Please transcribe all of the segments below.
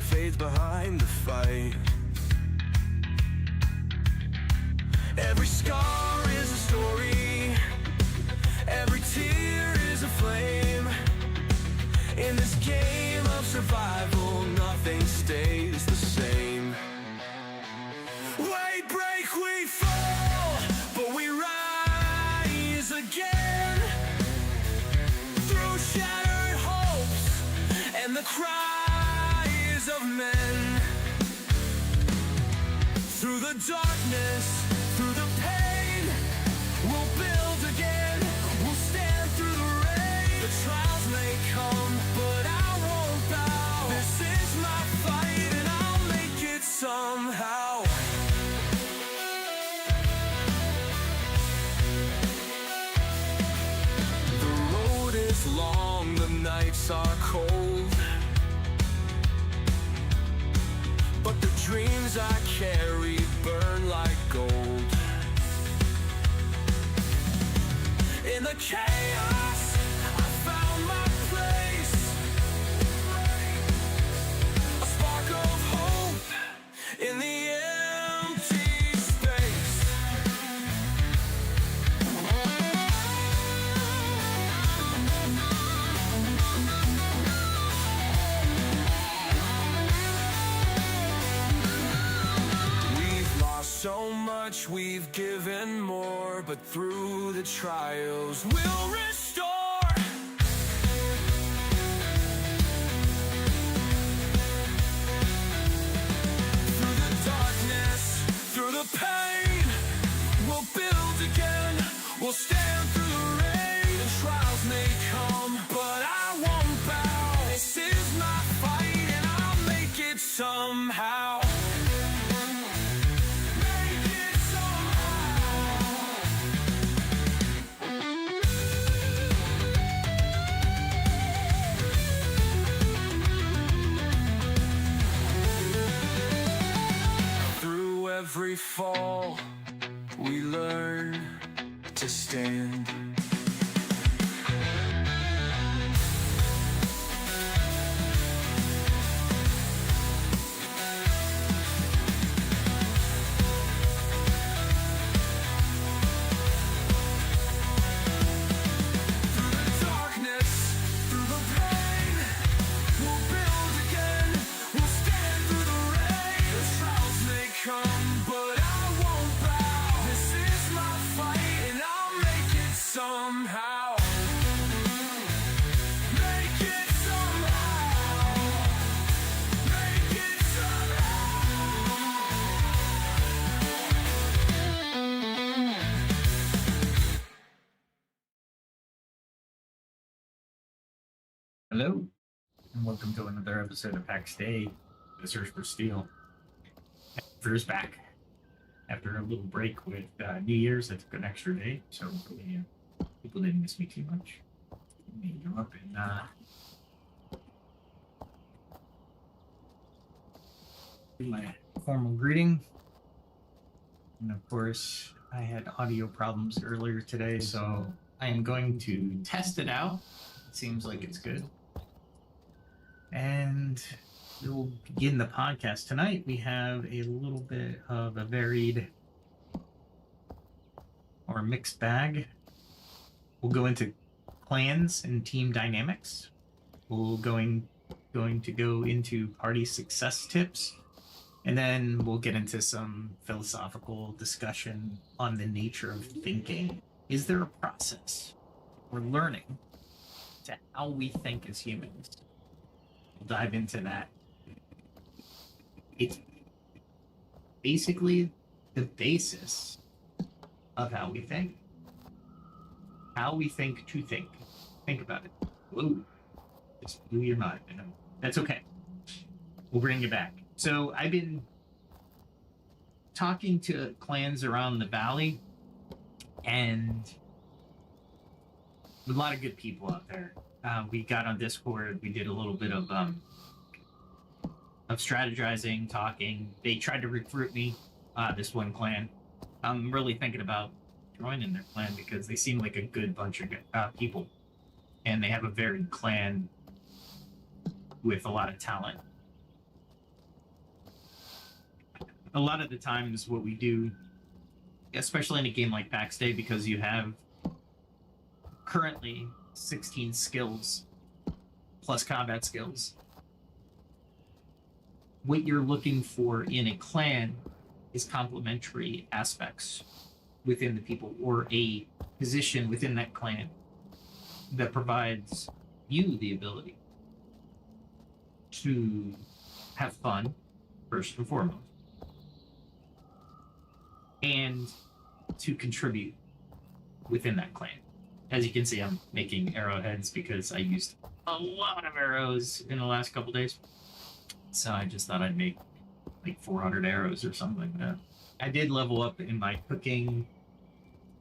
fades behind the fight. Every scar is a story, every tear is a flame. In this game of survival, nothing stays the same. We break, we fall, but we rise again. Through shattered hopes and the cries of men. Through the darkness, through the pain, we'll build again. We'll stand through the rain. The trials may come, but I won't bow. This is my fight and I'll make it somehow. The road is long, the nights are cold, but the dreams I carry burn like gold. In the chaos, I found my place, a spark of hope in the empty space. We've lost so much, we've given more, but through the trials we'll restore. Through the darkness, through the pain, we'll build again. We'll stand through the rain. The trials may come, but I won't bow. This is my fight and I'll make it somehow. Every fall, we learn to stand. Through the darkness, through the pain, we'll build again. We'll stand through the rain. The trials may come, but I won't bow. This is my fight and I'll make it somehow. Make it somehow. Make it somehow. Hello, and welcome to another episode of Pax Dei, The Search for Steel. Emphyr back after a little break with New Year's. I took an extra day, so hopefully people didn't miss me too much. Let me go up and do my formal greeting. And of course, I had audio problems earlier today, so I am going to test it out. It seems like it's good. And we'll begin the podcast. Tonight we have a little bit of a varied or mixed bag. We'll go into clans and team dynamics. We'll going to go into party success tips. And then we'll get into some philosophical discussion on the nature of thinking. Is there a process or learning to how we think as humans? We'll dive into that. It's basically the basis of how we think. How we think to think. Think about it. Whoa. Just blew your mind. I know. That's okay. We'll bring you back. So I've been talking to clans around the valley, and a lot of good people out there. We got on Discord. We did a little bit of strategizing, talking. They tried to recruit me, this one clan. I'm really thinking about joining their clan because they seem like a good bunch of people, and they have a varied clan with a lot of talent. a lot of the times what we do, especially in a game like Pax Day, because you have currently 16 skills plus combat skills, what you're looking for in a clan is complementary aspects within the people, or a position within that clan that provides you the ability to have fun, first and foremost, and to contribute within that clan. As you can see, I'm making arrowheads because I used a lot of arrows in the last couple days. So I just thought I'd make like 400 arrows or something like that. I did level up in my cooking.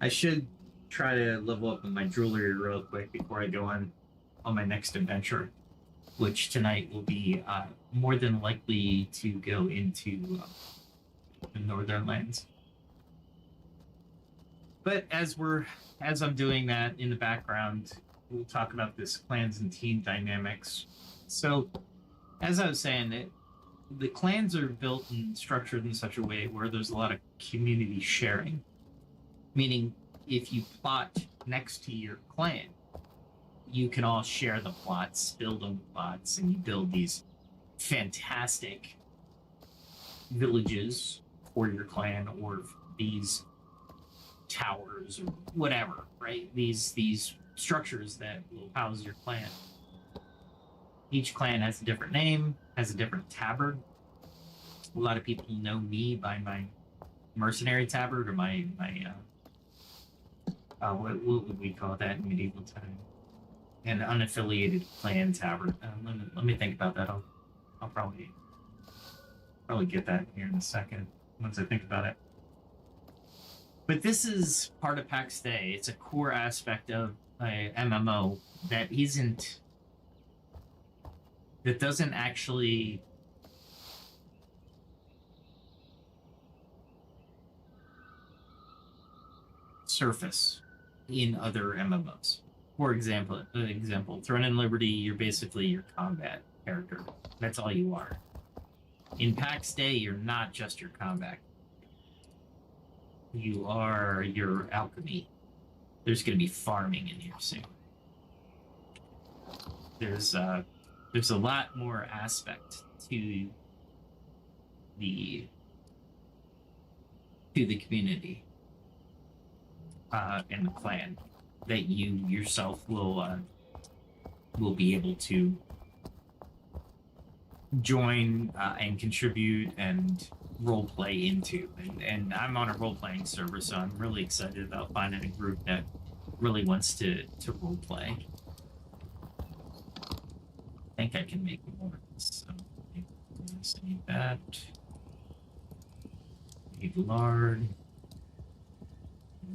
I should try to level up in my jewelry real quick before I go on my next adventure, which tonight will be more than likely to go into the northern lands. But as I'm doing that in the background, we'll talk about this clans and team dynamics. So, as I was saying, the clans are built and structured in such a way where there's a lot of community sharing. Meaning, if you plot next to your clan, you can all share the plots, build on plots, and you build these fantastic villages for your clan, or these towers or whatever, right? These structures that will house your clan. Each clan has a different name, has a different tabard. A lot of people know me by my mercenary tabard, or my what would we call that in medieval time? An unaffiliated clan tabard. Let me think about that. I'll probably get that here in a second once I think about it. But this is part of Pax Dei. It's a core aspect of a MMO that doesn't actually surface in other MMOs. For example, Throne and Liberty, you're basically your combat character. That's all you are. In Pax Dei, you're not just your combat. You are your alchemy. There's going to be farming in here soon. There's a lot more aspect to the community and the clan that you yourself will be able to join and contribute and role play into. And I'm on a role playing server, so I'm really excited about finding a group that really wants to role play. I think I can make more. So I need that. Need lard.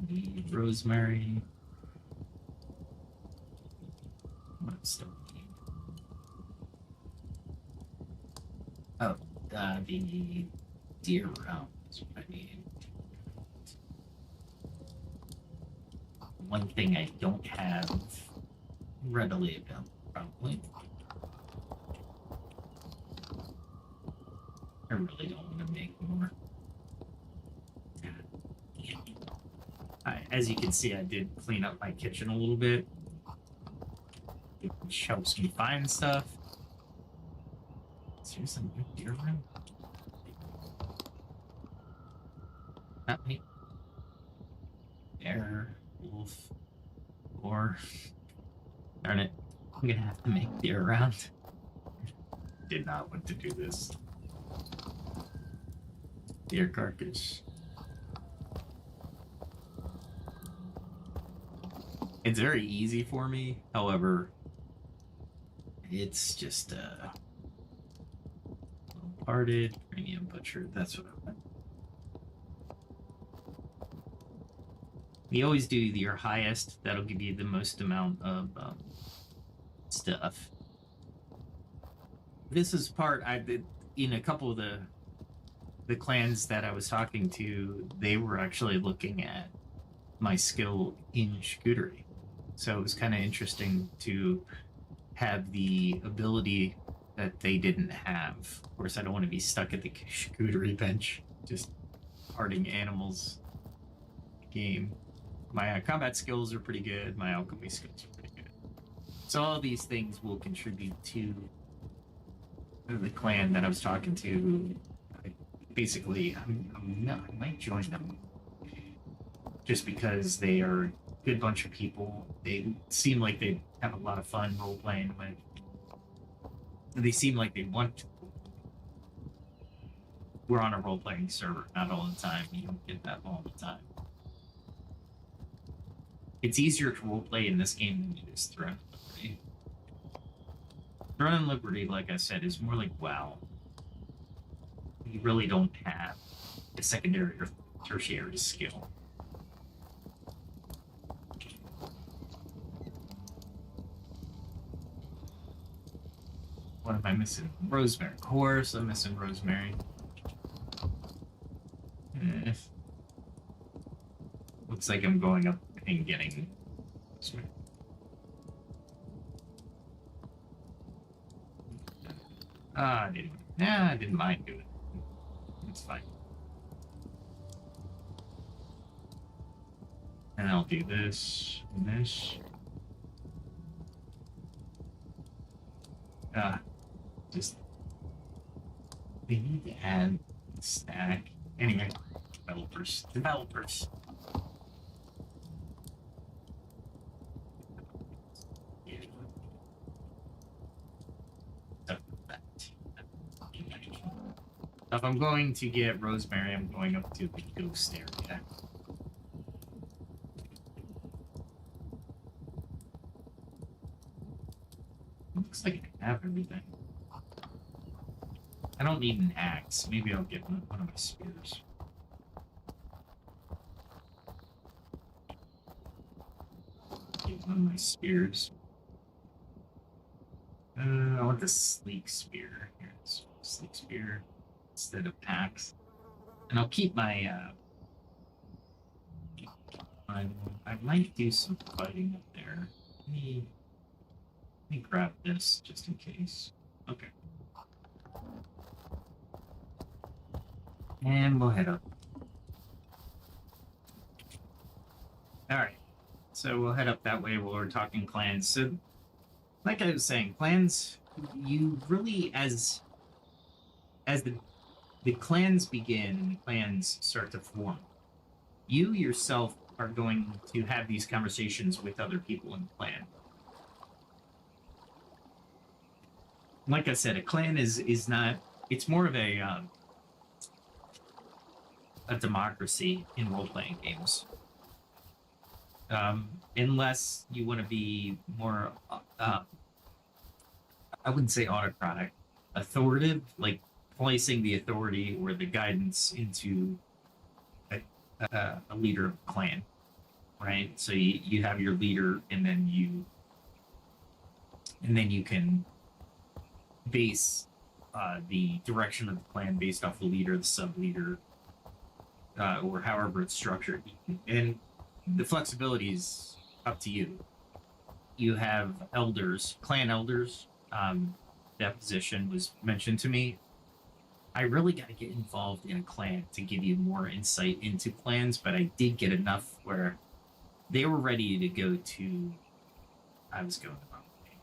Need rosemary. What still need? Oh, the deer round is what I need. One thing I don't have readily available, probably. I really don't want to make more. As you can see, I did clean up my kitchen a little bit, which helps me find stuff. Seriously, deer room? Not me. Bear, wolf, or darn it, I'm gonna have to make deer around. Did not want to do this. Deer carcass. It's very easy for me, however, it's just parted, premium butcher, that's what I want. You always do your highest, that'll give you the most amount of stuff. This is part, I did in a couple of the clans that I was talking to, they were actually looking at my skill in charcuterie. So it was kind of interesting to have the ability that they didn't have. Of course, I don't want to be stuck at the charcuterie bench just harding animals game. My combat skills are pretty good. My alchemy skills are pretty good. So all these things will contribute to the clan that I was talking to. Basically, I might join them just because they are a good bunch of people. They seem like they have a lot of fun role playing with. They seem like they want to. We're on a role playing server, not all the time. You don't get that all the time. It's easier to role play in this game than it is Throne and Liberty. Throne and Liberty, like I said, is more like WoW. You really don't have a secondary or tertiary skill. What am I missing? Rosemary. Of course, I'm missing Rosemary. Looks like I'm going up and getting Rosemary. I didn't mind doing it. It's fine. And I'll do this and this. Just they need to add a stack. Anyway, developers. If I'm going to get Rosemary, I'm going up to the ghost area. Looks like I have everything. I don't need an axe. Maybe I'll get one of my spears. Get one of my spears. I want the sleek spear. Here it is. Sleek spear instead of Pax. And I'll keep my I might do some fighting up there. Let me grab this just in case. Okay. And we'll head up. Alright. So we'll head up that way while we're talking clans. So, like I was saying, clans, you really, as the clans begin and the clans start to form, you yourself are going to have these conversations with other people in the clan. Like I said, a clan is not, it's more of a democracy in role-playing games. Unless you want to be more, I wouldn't say autocratic, authoritative, like placing the authority or the guidance into a leader of a clan, right? So you have your leader, and then you can base the direction of the clan based off the leader, the sub-leader, or however it's structured. And the flexibility is up to you. You have elders, clan elders. That position was mentioned to me. I really got to get involved in a clan to give you more insight into clans, but I did get enough where they were ready to go to. I was going the wrong way.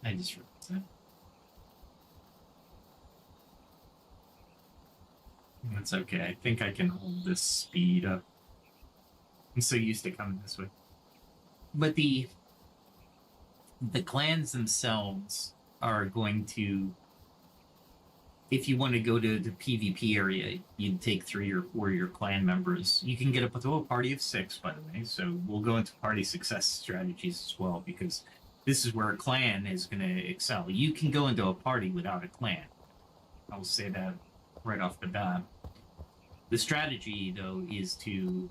I just realized that. That's okay. I think I can hold this speed up. I'm so used to coming this way. But the clans themselves are going to, if you want to go to the PvP area, you'd take 3 or 4 of your clan members. You can get up to a party of 6, by the way, so we'll go into party success strategies as well, because this is where a clan is going to excel. You can go into a party without a clan. I'll say that right off the bat. The strategy, though, is to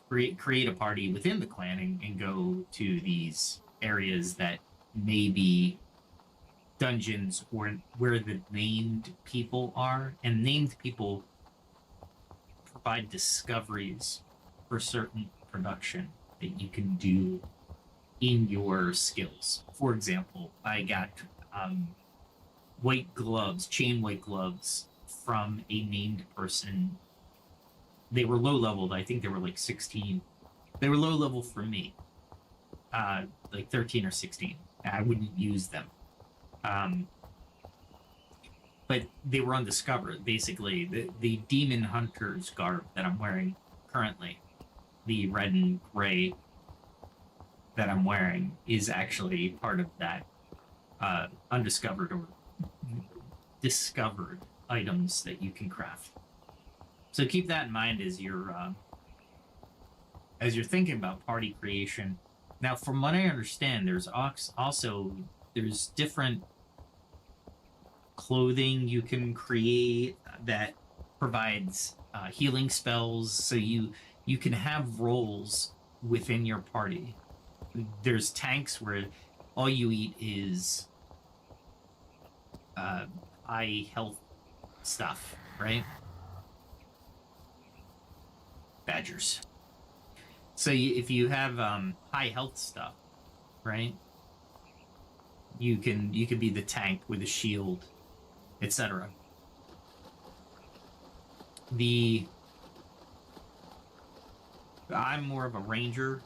create a party within the clan and go to these areas that may be dungeons or where the named people are, and named people provide discoveries for certain production that you can do in your skills. For example, I got white gloves, chain white gloves from a named person. They were low leveled. I think they were like 16. They were low level for me, like 13 or 16. I wouldn't use them. But they were undiscovered. Basically, the demon hunter's garb that I'm wearing currently, the red and gray that I'm wearing, is actually part of that undiscovered or discovered items that you can craft. So keep that in mind as you're thinking about party creation. Now, from what I understand, there's different clothing you can create that provides healing spells, so you can have roles within your party. There's tanks where all you eat is high health stuff, right? Badgers. So if you have high health stuff, right, you can be the tank with a shield, etc. I'm more of a ranger,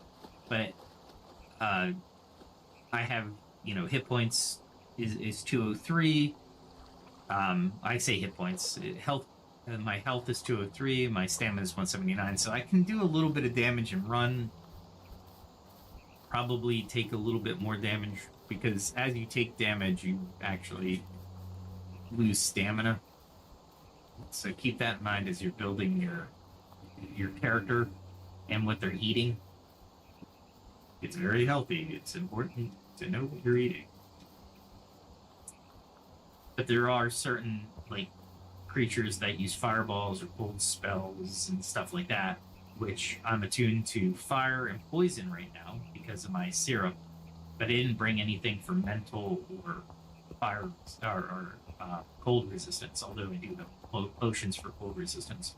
but I have, hit points is 203. I say hit points. Health. My health is 203. My stamina is 179. So I can do a little bit of damage and run. Probably take a little bit more damage, because as you take damage, you actually lose stamina. So keep that in mind as you're building your character and what they're eating. It's very healthy. It's important to know what you're eating. But there are certain, like, creatures that use fireballs or cold spells and stuff like that, which I'm attuned to fire and poison right now because of my syrup. But I didn't bring anything for mental or fire or cold resistance, although I do have potions for cold resistance.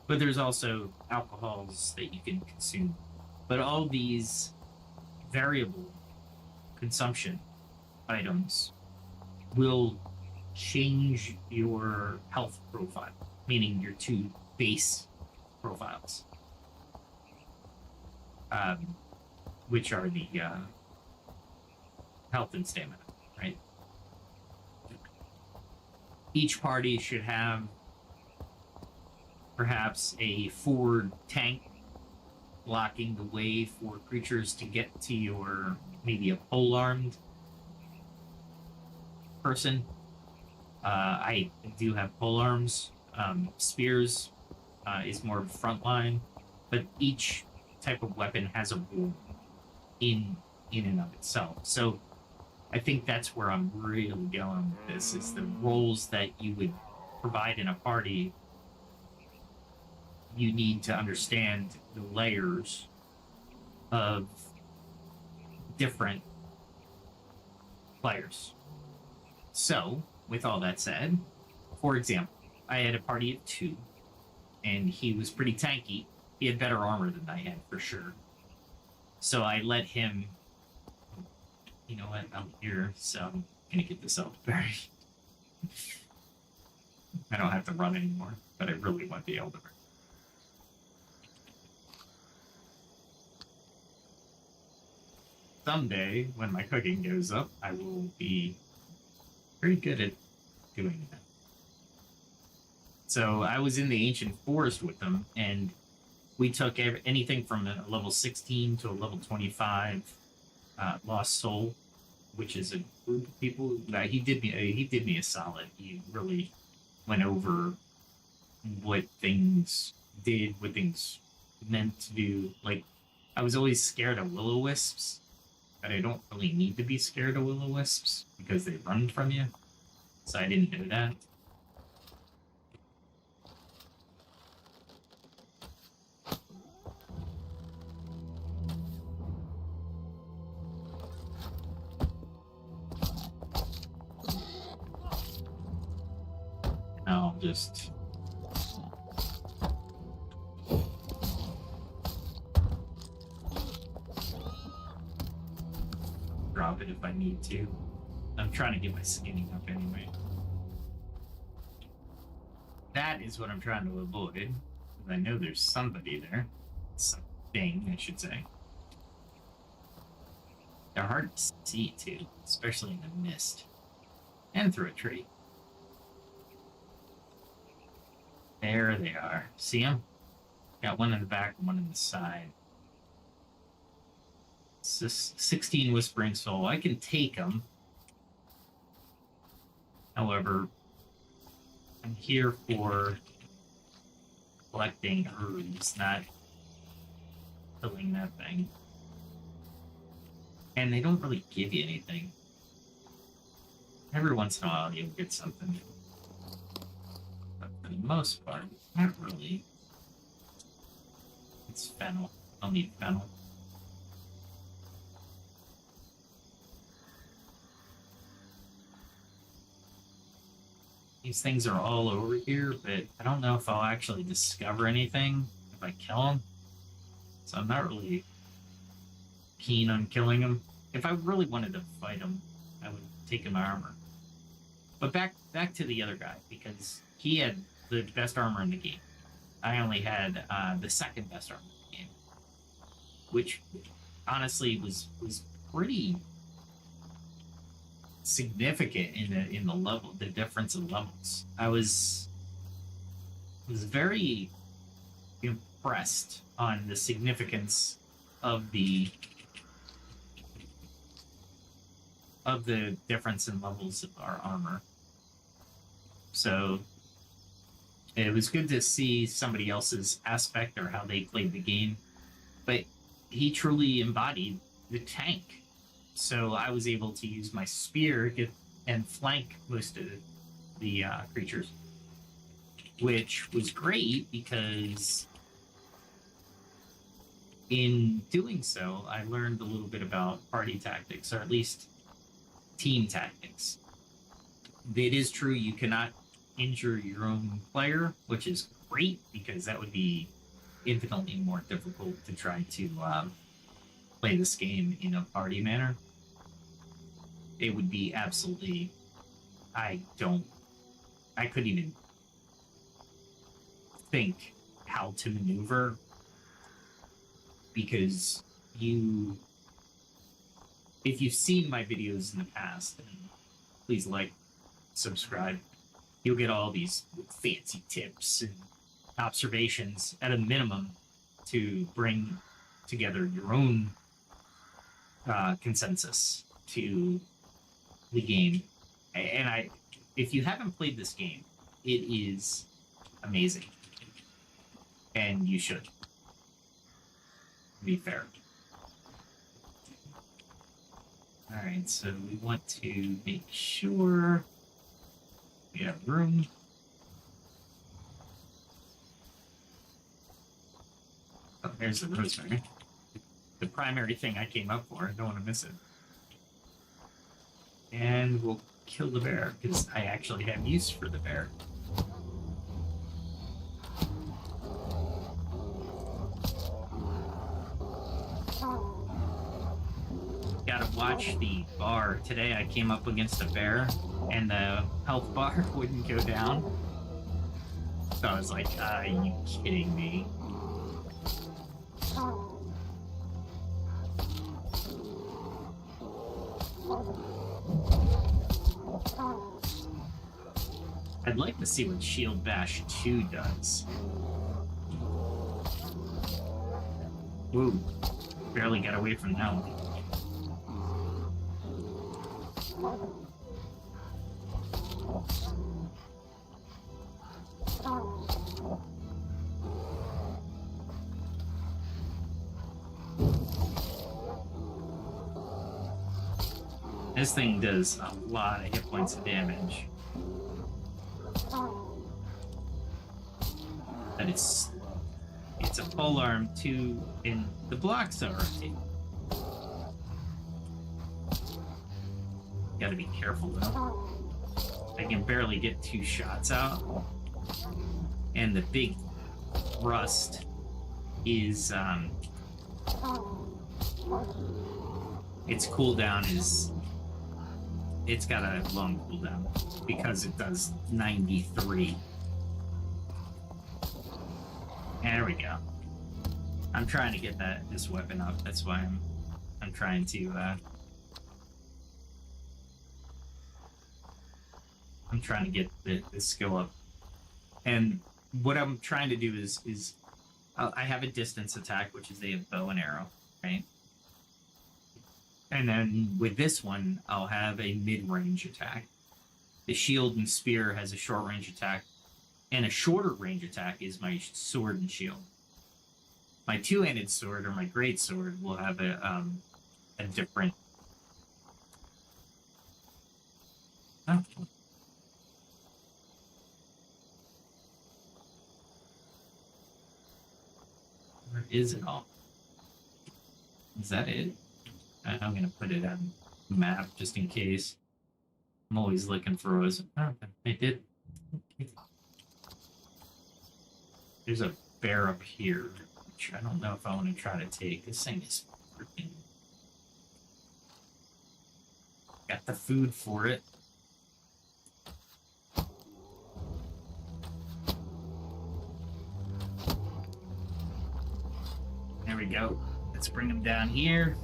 But there's also alcohols that you can consume. But all these variable consumption items will change your health profile, meaning your two base profiles, which are the health and stamina, right? Each party should have perhaps a forward tank blocking the way for creatures to get to your, maybe a pole-armed person. I do have pole arms. Spears is more front line, but each type of weapon has a role in and of itself. So I think that's where I'm really going with this, is the roles that you would provide in a party. You need to understand the layers of different players. So, with all that said, for example, I had a party of 2, and he was pretty tanky. He had better armor than I had, for sure. So I let him... You know what? I'm here, so I'm gonna get this elderberry. I don't have to run anymore, but I really want the elderberry. Someday, when my cooking goes up, I will be very good at doing that. So I was in the ancient forest with them, and we took anything from a level 16 to a level 25 lost soul, which is a group of people that he did me a solid. He really went over what things did, what things meant to do. Like, I was always scared of will-o-wisps, but I don't really need to be scared of will-o-wisps because they run from you. So I didn't know that. I'll just drop it if I need to. I'm trying to get my skinning up anyway. That is what I'm trying to avoid. Because I know there's somebody there. Something, I should say. They're hard to see, too. Especially in the mist. And through a tree. There they are. See them? Got one in the back and one in the side. It's just 16 Whispering Soul. I can take them. However, I'm here for collecting herbs, not killing that thing. And they don't really give you anything. Every once in a while you'll get something. But for the most part, not really. It's fennel. I'll need fennel. These things are all over here, but I don't know if I'll actually discover anything if I kill them. So I'm not really keen on killing them. If I really wanted to fight them, I would take him armor. But back to the other guy, because he had the best armor in the game. I only had the second best armor in the game, which honestly was pretty significant in the level, the difference in levels. I was very impressed on the significance of the difference in levels of our armor. So it was good to see somebody else's aspect or how they played the game, but he truly embodied the tank. So I was able to use my spear and flank most of the creatures, which was great because in doing so, I learned a little bit about party tactics, or at least team tactics. It is true you cannot injure your own player, which is great because that would be infinitely more difficult to try to play this game in a party manner. It would be absolutely... I couldn't even think how to maneuver, because if you've seen my videos in the past, and please like, subscribe, you'll get all these fancy tips and observations at a minimum to bring together your own consensus to the game. And if you haven't played this game, it is amazing, and you should. To be fair. All right, so we want to make sure we have room. Oh, there's the rosemary. The primary thing I came up for. I don't want to miss it. And we'll kill the bear, because I actually have use for the bear. Gotta watch the bar. Today I came up against a bear, and the health bar wouldn't go down. So I was like, are you kidding me? I'd like to see what Shield Bash 2 does. Ooh, barely got away from that one. This thing does a lot of hit points of damage. But it's a pole arm too, and the blocks are okay. Gotta be careful though. I can barely get 2 shots out. And the big rust is its cooldown is, it's got a long cooldown because it does 93. There we go. I'm trying to get this weapon up. That's why I'm trying to get the skill up. And what I'm trying to do is I have a distance attack, which is a bow and arrow, right? And then with this one, I'll have a mid-range attack. The shield and spear has a short-range attack, and a shorter range attack is my sword and shield. My two-handed sword or my great sword will have a different. Oh. Where is it all? Is that it? I'm gonna put it on the map just in case. I'm always looking for those. Oh, I did. There's a bear up here, which I don't know if I want to try to take. This thing is freaking. Got the food for it. There we go. Let's bring him down here.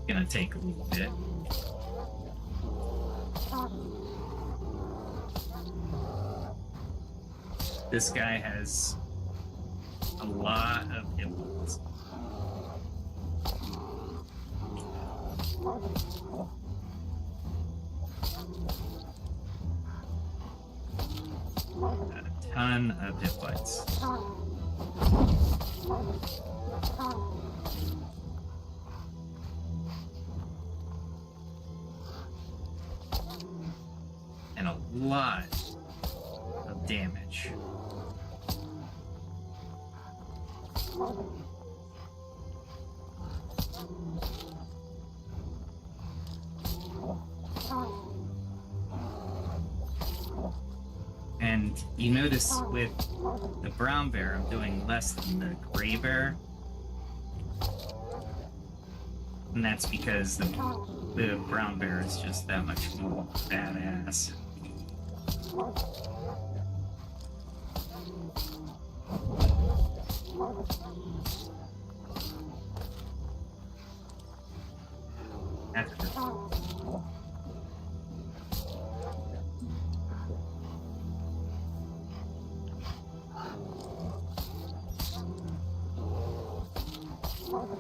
Gonna take a little bit. This guy has a lot of hit points. A ton of hit points. And a lot of damage. And you notice with the brown bear, I'm doing less than the gray bear. And that's because the brown bear is just that much more badass.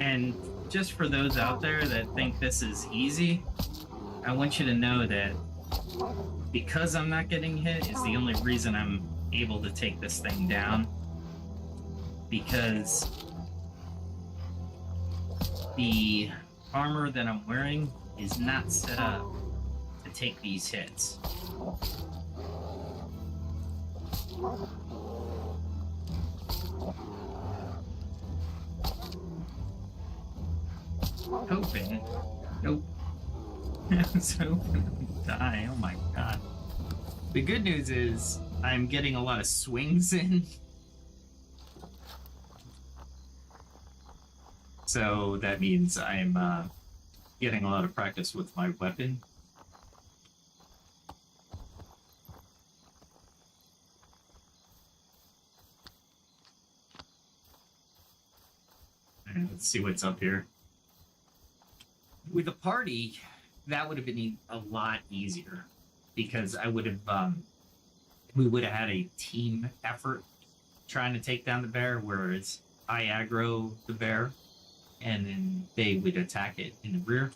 And just for those out there that think this is easy, I want you to know that because I'm not getting hit is the only reason I'm able to take this thing down. Because the armor that I'm wearing is not set up to take these hits. Hoping. Nope. I was hoping I'd die. Oh my god. The good news is I'm getting a lot of swings in. So that means I'm getting a lot of practice with my weapon. And let's see what's up here. With a party, that would have been a lot easier because I would have, we would have had a team effort trying to take down the bear, whereas I aggro the bear and then they would attack it in the rear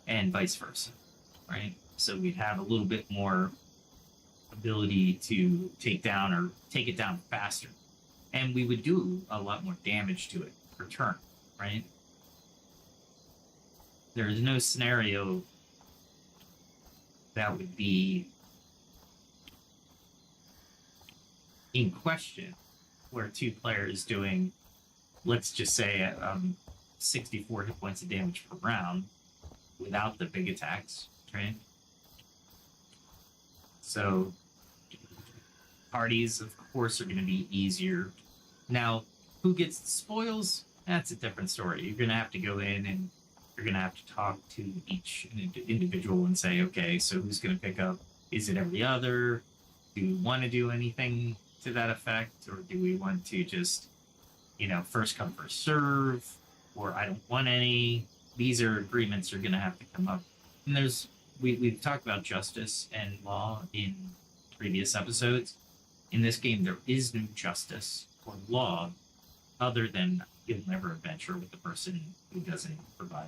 and vice versa, right? So we'd have a little bit more ability to take down or take it down faster. And we would do a lot more damage to it per turn, right? There is no scenario that would be in question where two players doing, let's just say, 64 hit points of damage per round without the big attacks, right? So parties, of course, are going to be easier. Now, Who gets the spoils? That's a different story. You're gonna have to go in and you're gonna have to talk to each individual and say, okay, so who's gonna pick up? Is it every other? Do we want to do anything to that effect, or do we want to just, first come first serve, or I don't want any? These are agreements you're gonna have to come up. And we've talked about justice and law in previous episodes. In this game, there is no justice or law other than you'll never adventure with the person who doesn't provide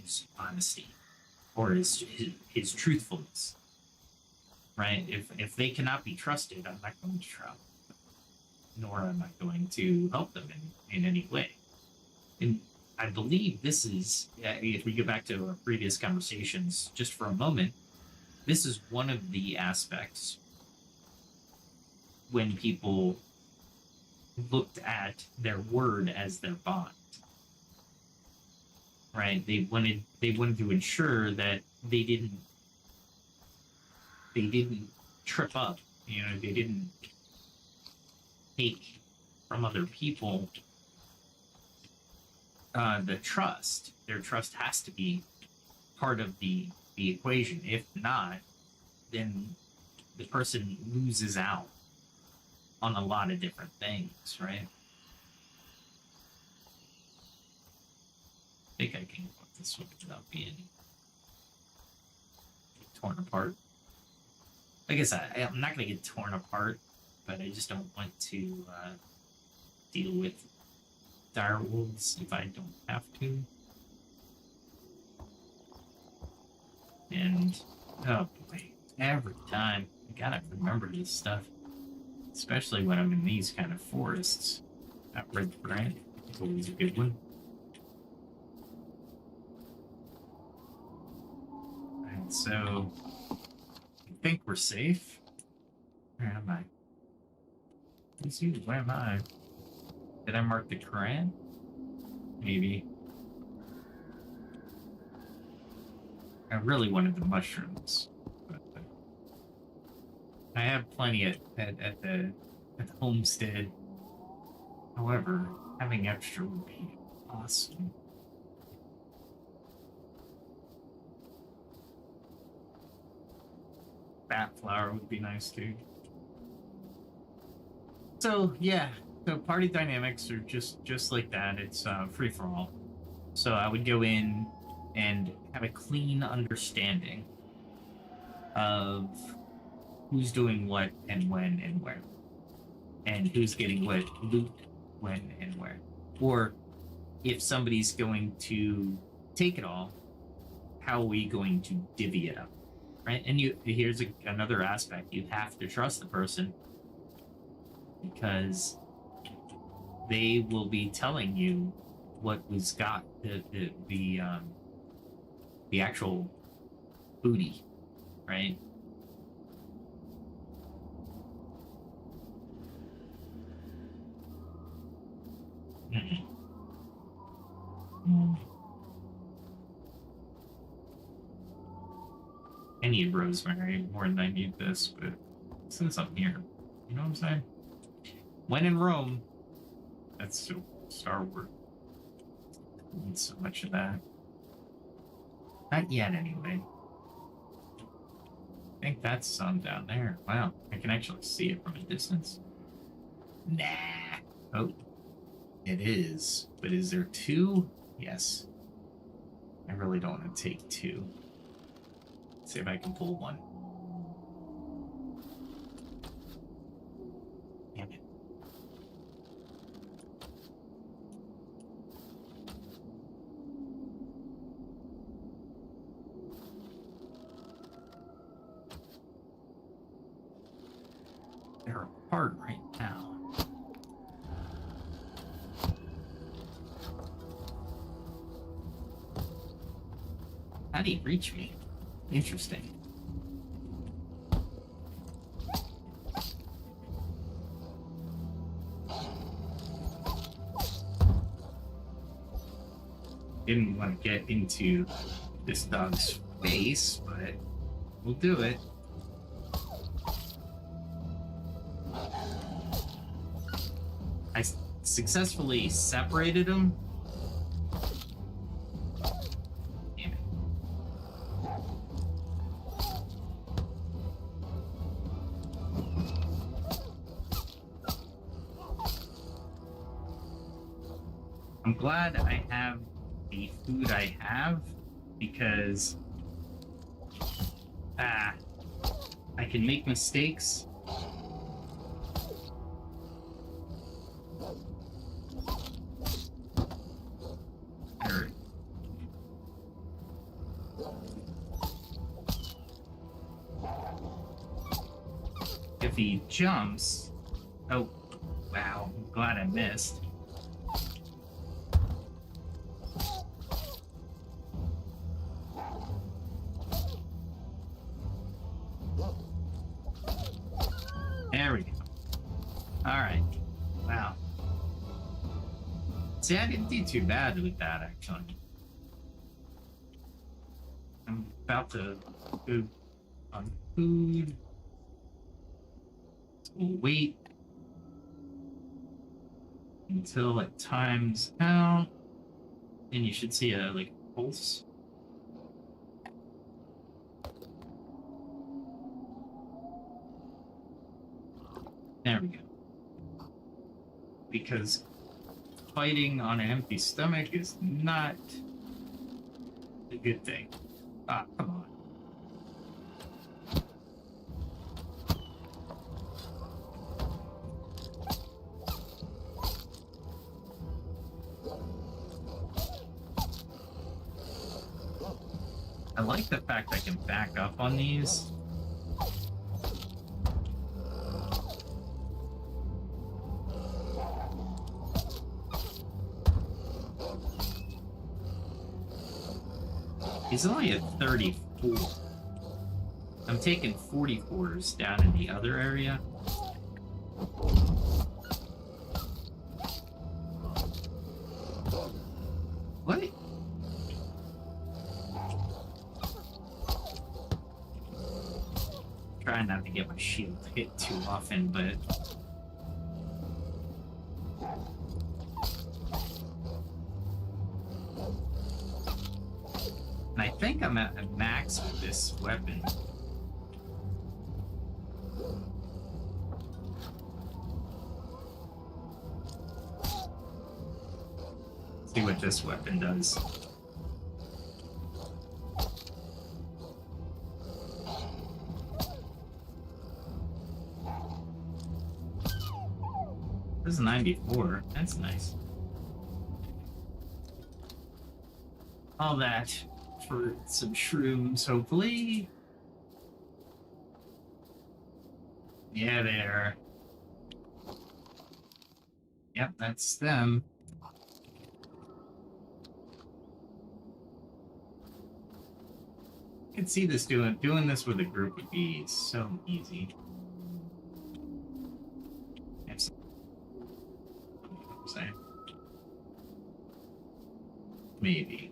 his honesty or his truthfulness. Right? If they cannot be trusted, I'm not going to travel, nor am I going to help them in any way. And I believe this is, if we go back to our previous conversations just for a moment, this is one of the aspects when people looked at their word as their bond. Right? They wanted to ensure that they didn't trip up. They didn't take from other people the trust. Their trust has to be part of the equation. If not, then the person loses out on a lot of different things, right? I think I can walk this one without being torn apart. I guess I'm not going to get torn apart, but I just don't want to deal with dire wolves if I don't have to. And, oh boy, every time, I gotta remember this stuff. Especially when I'm in these kind of forests. That red grant is always a good one. Alright, so I think we're safe. Where am I? Who's you? Where am I? Did I mark the Quran? Maybe. I really wanted the mushrooms. I have plenty at the homestead. However, having extra would be awesome. Bat flower would be nice too. So yeah, so party dynamics are just like that. It's free for all. So I would go in and have a clean understanding of who's doing what and when and where, and who's getting what loot when and where. Or if somebody's going to take it all, how are we going to divvy it up, right? And here's another aspect: you have to trust the person because they will be telling you what was got the actual booty, right? I need rosemary more than I need this, but since I'm here, you know what I'm saying? When in Rome, that's so Star Wars. I need so much of that. Not yet, anyway. I think that's some down there. Wow, I can actually see it from a distance. Nah. Oh. It is. But is there two? Yes. I really don't want to take two. Let's see if I can pull one. Damn it. They're apart right now. How do you reach me? Interesting. Didn't want to get into this dog's face, but we'll do it. I successfully separated them. Damn it. I'm glad I have the food I have, because I can make mistakes. Or, if he jumps, oh wow, I'm glad I missed. There we go. Alright. Wow. See, I didn't do too bad with that, actually. I'm about to go on food. So we'll wait until it times out. And you should see a, like, pulse. There we go. Because fighting on an empty stomach is not a good thing. Ah, come on. I like the fact I can back up on these. He's only at 34. I'm taking 44s down in the other area. What? Trying not to get my shield hit too often, but and I think I'm at a max with this weapon. See what this weapon does. This is 94. That's nice. All that for some shrooms, hopefully. Yeah, there. Yep, that's them. I can see this doing this with a group would be so easy. Maybe.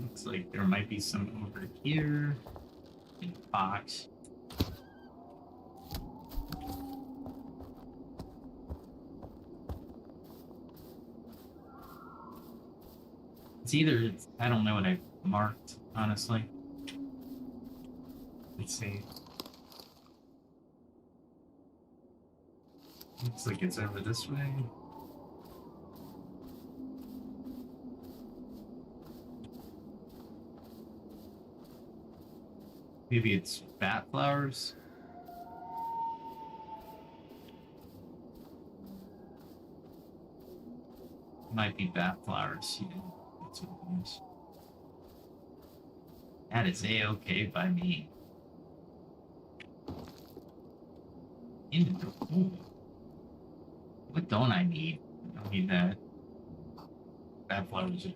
Looks like there might be some over here in the box. It's either, I don't know what I marked, honestly. Let's see. Looks like it's over this way. Maybe it's bat flowers. Might be bat flowers. Yeah, that's what it is. That is A-okay by me. Ooh. What don't I need? I don't need that. Bat flowers are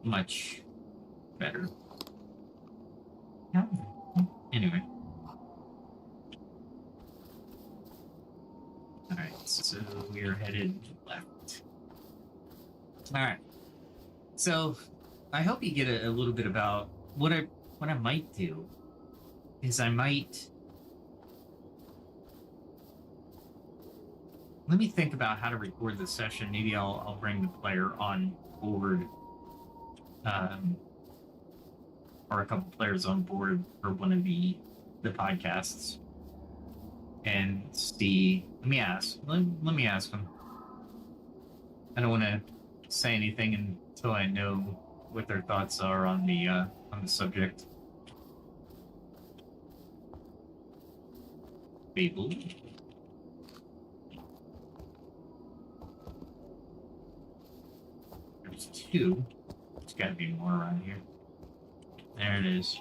much better. Anyway. Alright, so we're headed left. Alright. So I hope you get a little bit about what I might do is I might let me think about how to record this session. Maybe I'll bring the player on board, or a couple players on board for one of the podcasts, and see. Let me ask. Let me ask them. I don't want to say anything until I know what their thoughts are on the subject. Fable. There's 2. There's got to be more around here. There it is.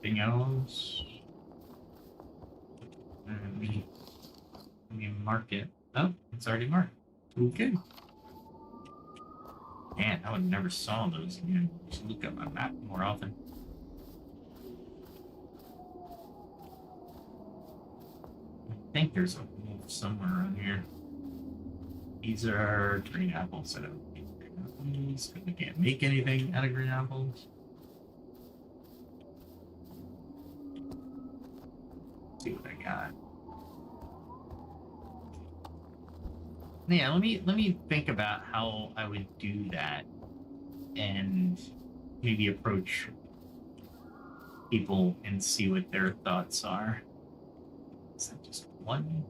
Anything else? Let me mark it. Oh, it's already marked. Okay. Man, I would never saw those again. I should look at my map more often. I think there's a wolf somewhere around here. These are green apples. I don't need green apples because we can't make anything out of green apples. Let's see what I got. Yeah, let me think about how I would do that, and maybe approach people and see what their thoughts are. Is that just one?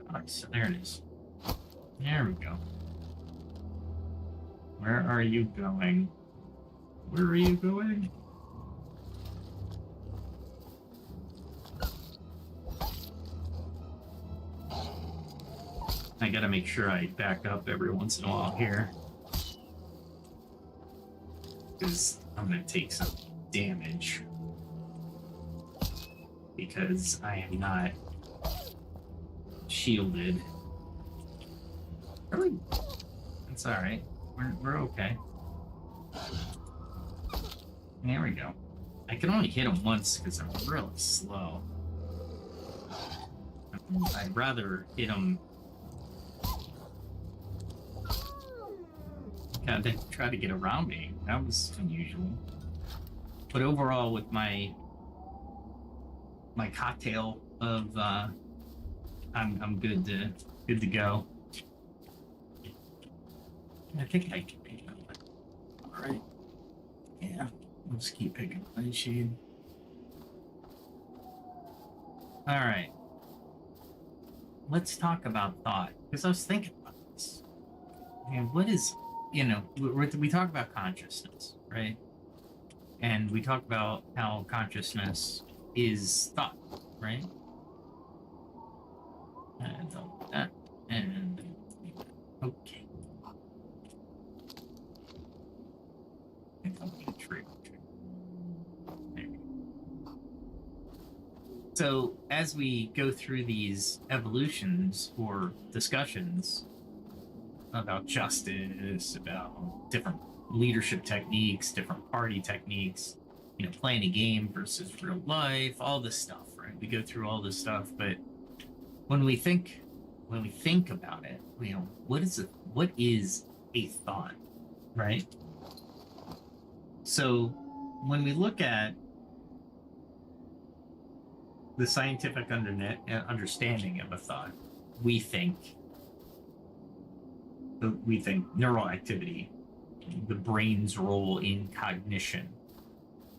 Alright, so there it is. There we go. Where are you going? Where are you going? I gotta make sure I back up every once in a while here, because I'm gonna take some damage because I am not shielded. Really? That's alright. We're okay. There we go. I can only hit him once because I'm really slow. I'd rather hit him. God, they tried to get around me. That was unusual. But overall, with my cocktail of I'm good to go. I think I can pick up. All right. Yeah, we'll just keep picking light shade. All right. Let's talk about thought, because I was thinking about this. And what is, we talk about consciousness, right? And we talk about how consciousness is thought, right? And that, and okay. So as we go through these evolutions or discussions about justice, about different leadership techniques, different party techniques, playing a game versus real life, all this stuff, right? We go through all this stuff, but when we think about it, what is a thought, right? So when we look at the scientific understanding of a thought, we think neural activity, the brain's role in cognition,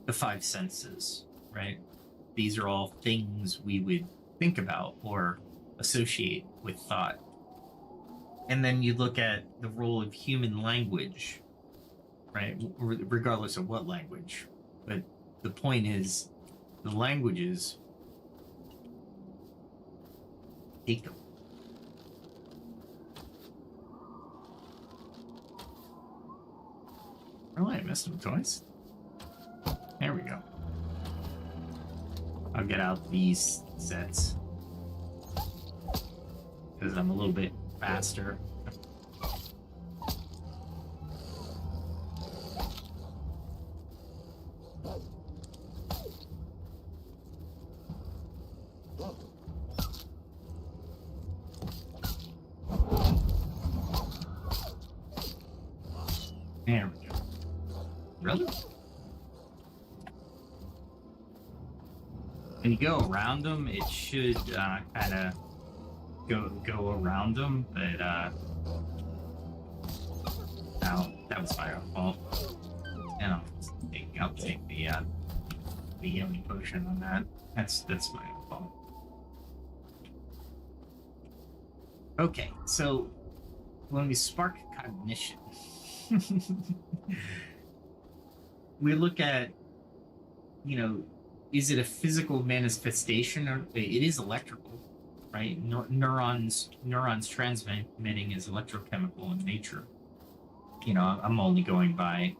the 5 senses, right? These are all things we would think about or associate with thought. And then you look at the role of human language, right? Regardless of what language. But the point is, the languages take them. Really, I missed them twice. There we go. I'll get out these sets because I'm a little bit faster. Really? When you go around them, it should kind of go around them, but no, that was my own fault. And I'll take the healing potion on that. That's my own fault. Okay, so when we spark cognition, we look at, is it a physical manifestation, or it is electrical, right? Neurons transmitting is electrochemical in nature. I'm only going by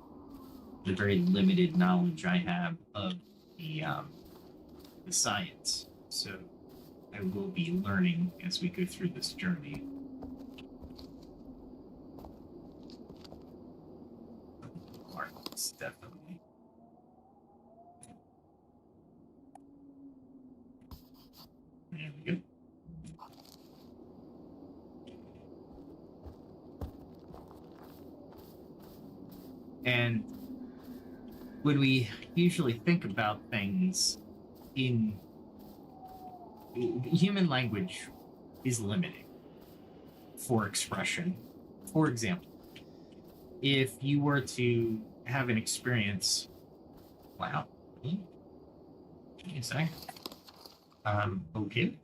the very limited knowledge I have of the science. So I will be learning as we go through this journey. Marks, definitely. There we go. And when we usually think about things in human language is limiting for expression. For example, if you were to have an experience, wow, give me a second. Okay,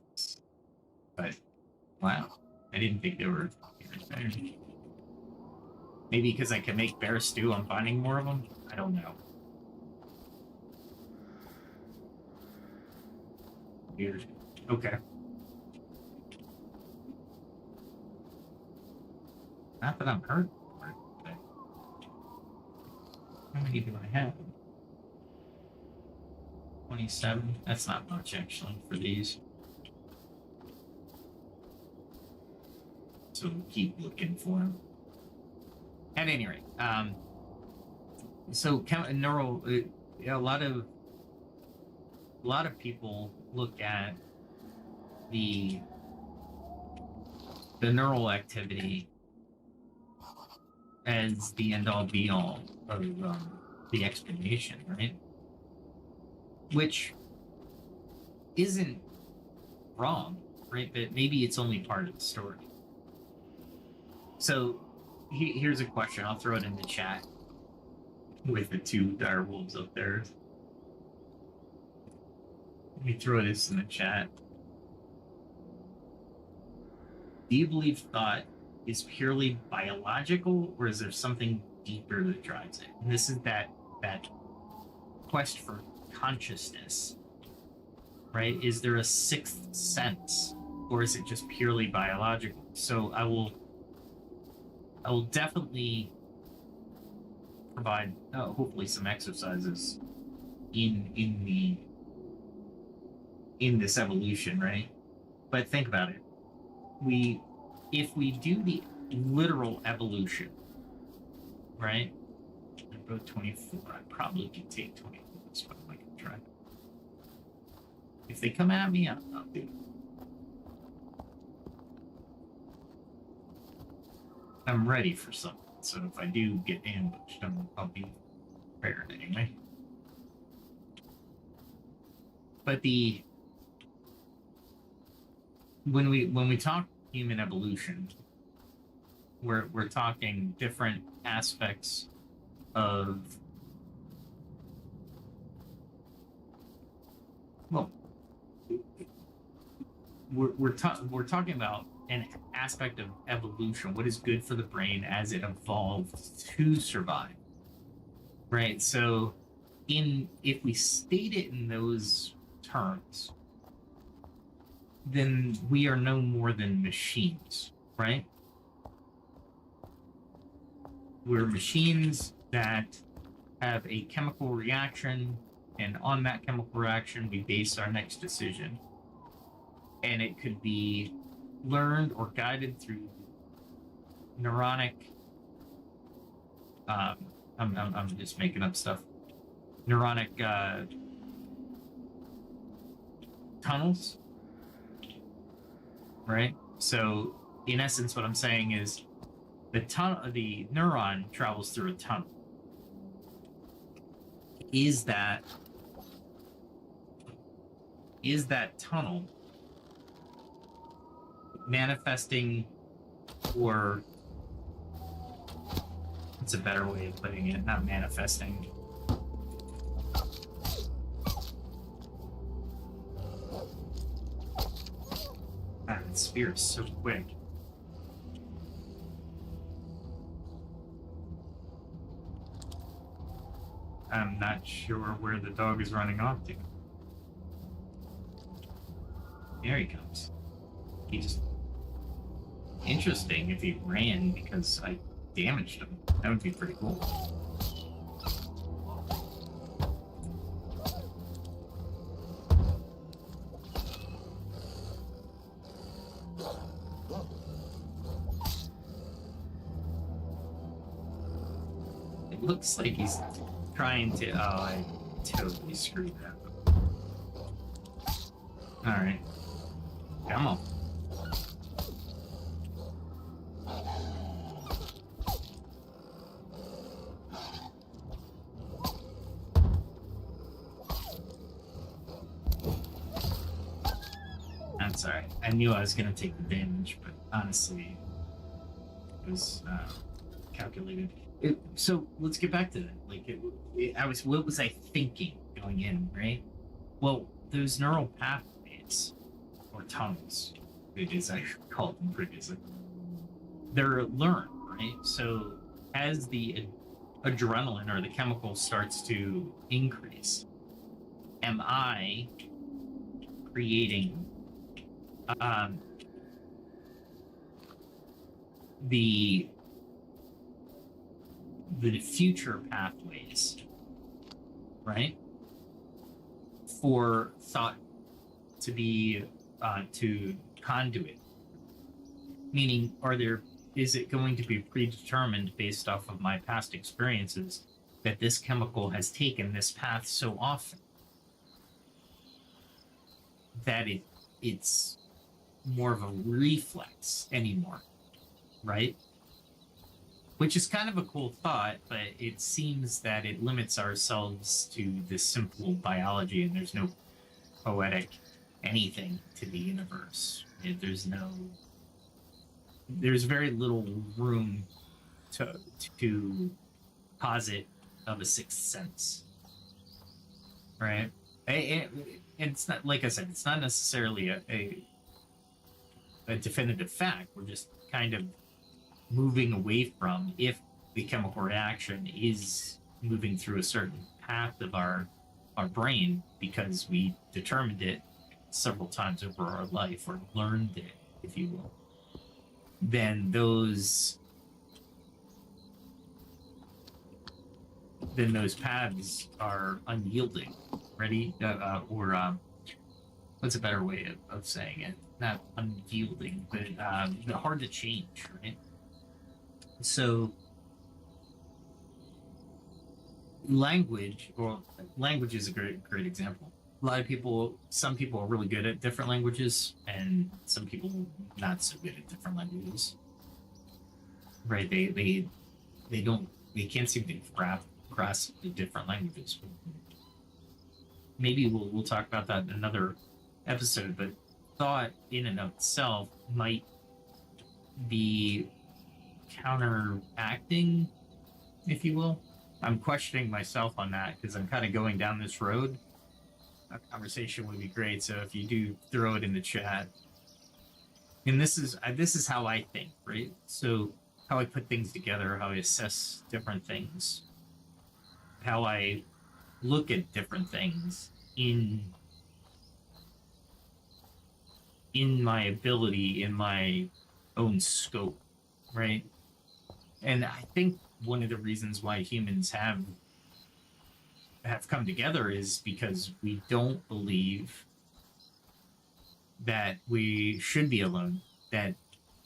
but wow, I didn't think they were there. Maybe because I can make bear stew, I'm finding more of them. I don't know. Weird. Okay. Not that I'm hurt, but how many do I have? 27. That's not much actually for these. So we'll keep looking for them. At any rate, so neural. A lot of people look at the neural activity as the end all be all of the explanation, right? Which isn't wrong, right? But maybe it's only part of the story. So here's a question. I'll throw it in the chat with the two dire wolves up there. Let me throw this in the chat. Do you believe thought is purely biological, or is there something deeper that drives it? And this is that quest for consciousness, right? Is there a sixth sense, or is it just purely biological? So I will definitely provide hopefully some exercises in this evolution, right? But think about it. If we do the literal evolution, right? I wrote 24. I probably can take 24, but I can try. If they come at me, I'll do it. I'm ready for something, so if I do get ambushed, I'll be prepared anyway. But when we talk human evolution, we're talking different aspects of, well, we're talking about an aspect of evolution, what is good for the brain as it evolved to survive, right? So if we state it in those terms, then we are no more than machines, right? We're machines that have a chemical reaction, and on that chemical reaction we base our next decision, and it could be learned or guided through neuronic I'm just making up stuff, neuronic tunnels, right? So in essence what I'm saying is the neuron travels through a tunnel, is that tunnel manifesting, or what's a better way of putting it? Not manifesting. Ah, that spear is so quick. I'm not sure where the dog is running off to. There he comes. He just... Interesting if he ran because I damaged him. That would be pretty cool. It looks like he's trying to... Oh, I totally screwed that up. Alright. Come on. That's alright. I knew I was going to take the damage, but honestly, it was calculated. So let's get back to that. Like, what was I thinking going in, right? Well, those neural pathways, or tunnels, as I called them previously, they're learned, right? So as the adrenaline or the chemical starts to increase, am I creating the future pathways, right, for thought to be to conduit? Meaning, is it going to be predetermined based off of my past experiences that this chemical has taken this path so often that it's more of a reflex anymore, right? Which is kind of a cool thought, but it seems that it limits ourselves to this simple biology, and there's no poetic anything to the universe. There's very little room to posit of a sixth sense, right? And it's not, like I said, it's not necessarily a definitive fact. We're just kind of moving away from, if the chemical reaction is moving through a certain path of our brain because we determined it several times over our life, or learned it, if you will, then those paths are unyielding, ready, or what's a better way of saying it? Not unyielding, but hard to change, right? So language is a great example. A lot of people, some people are really good at different languages, and some people not so good at different languages, right? They can't seem to grasp the different languages. Maybe we'll talk about that in another episode, but thought in and of itself might be counteracting, if you will. I'm questioning myself on that because I'm kind of going down this road. A conversation would be great, so if you do throw it in the chat. And this is how I think, right? So how I put things together, how I assess different things, how I look at different things in my ability, in my own scope, right? And I think one of the reasons why humans have come together is because we don't believe that we should be alone, that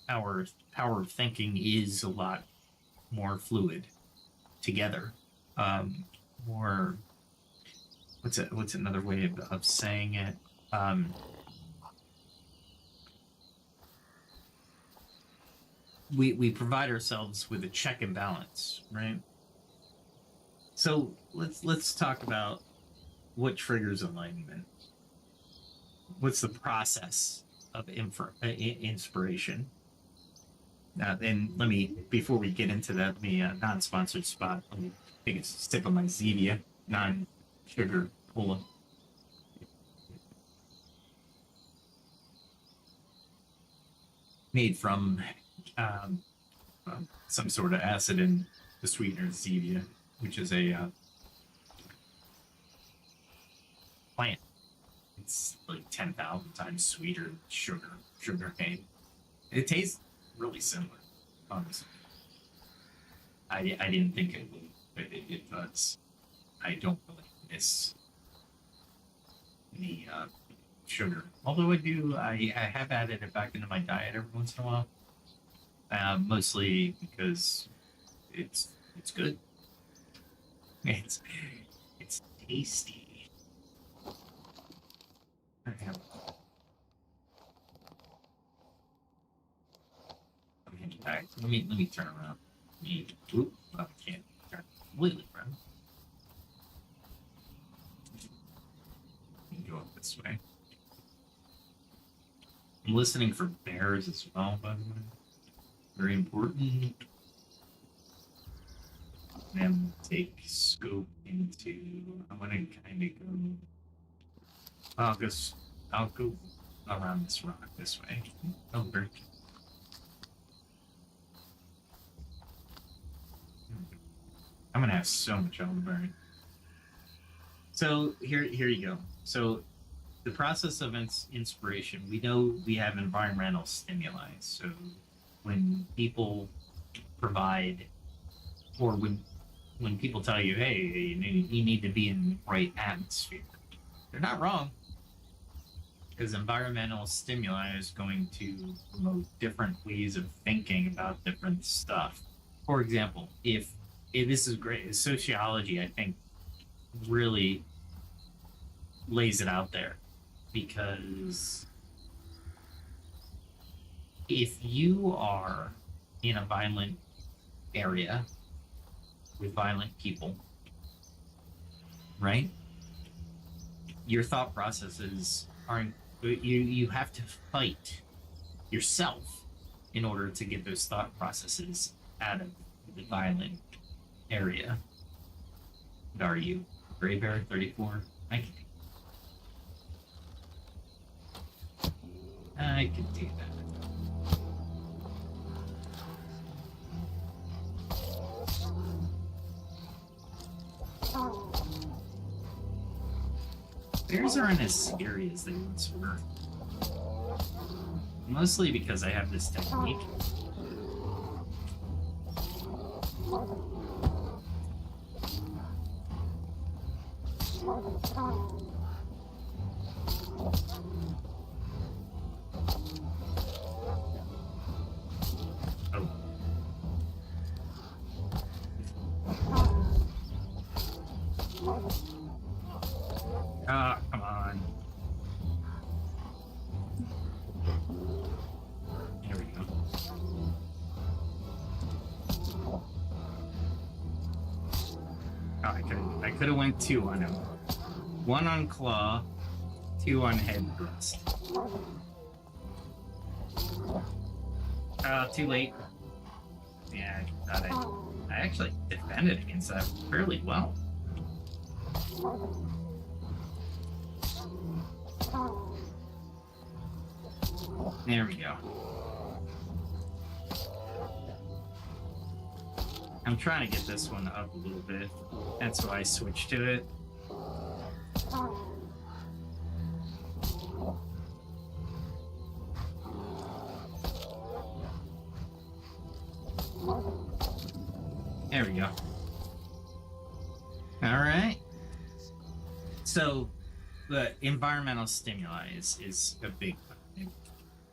our power of thinking is a lot more fluid together. More, what's another way of saying it? We provide ourselves with a check and balance, right? So let's talk about what triggers alignment. What's the process of inspiration? And let me, before we get into that, let me non-sponsored spot. Let me take a sip of my Zevia non-sugar cola. Made from um, some sort of acid in the sweetener Zevia, which is a plant. It's like 10,000 times sweeter than sugar cane. It tastes really similar, honestly. I didn't think it would, but it does. I don't really miss any sugar. Although I have added it back into my diet every once in a while. Mostly because it's good. It's it's tasty. Okay. Let me turn around. Oop, I can't turn completely around. Go up this way. I'm listening for bears as well, by the way. Very important. And take scope into. I want to kind of go. I'll go around this rock this way. Over. I'm gonna have so much elderberry. So here you go. So the process of inspiration, we know we have environmental stimuli. So when people provide, or when people tell you, hey, you need to be in the right atmosphere, they're not wrong, because environmental stimuli is going to promote different ways of thinking about different stuff. For example, if this is great, sociology, I think, really lays it out there, because if you are in a violent area with violent people, right? Your thought processes aren't, you have to fight yourself in order to get those thought processes out of the violent area. What are you? Gray Bear 34? I can do that. Bears aren't as scary as they once were. Mostly because I have this technique. Oh. Ah, come on. There we go. Oh, I could have went 2 on him. 1 on claw, 2 on head thrust. Too late. Yeah, I thought I actually defended against that fairly well. There we go. I'm trying to get this one up a little bit. That's why I switched to it. There we go. All right. So the environmental stimuli is a big thing.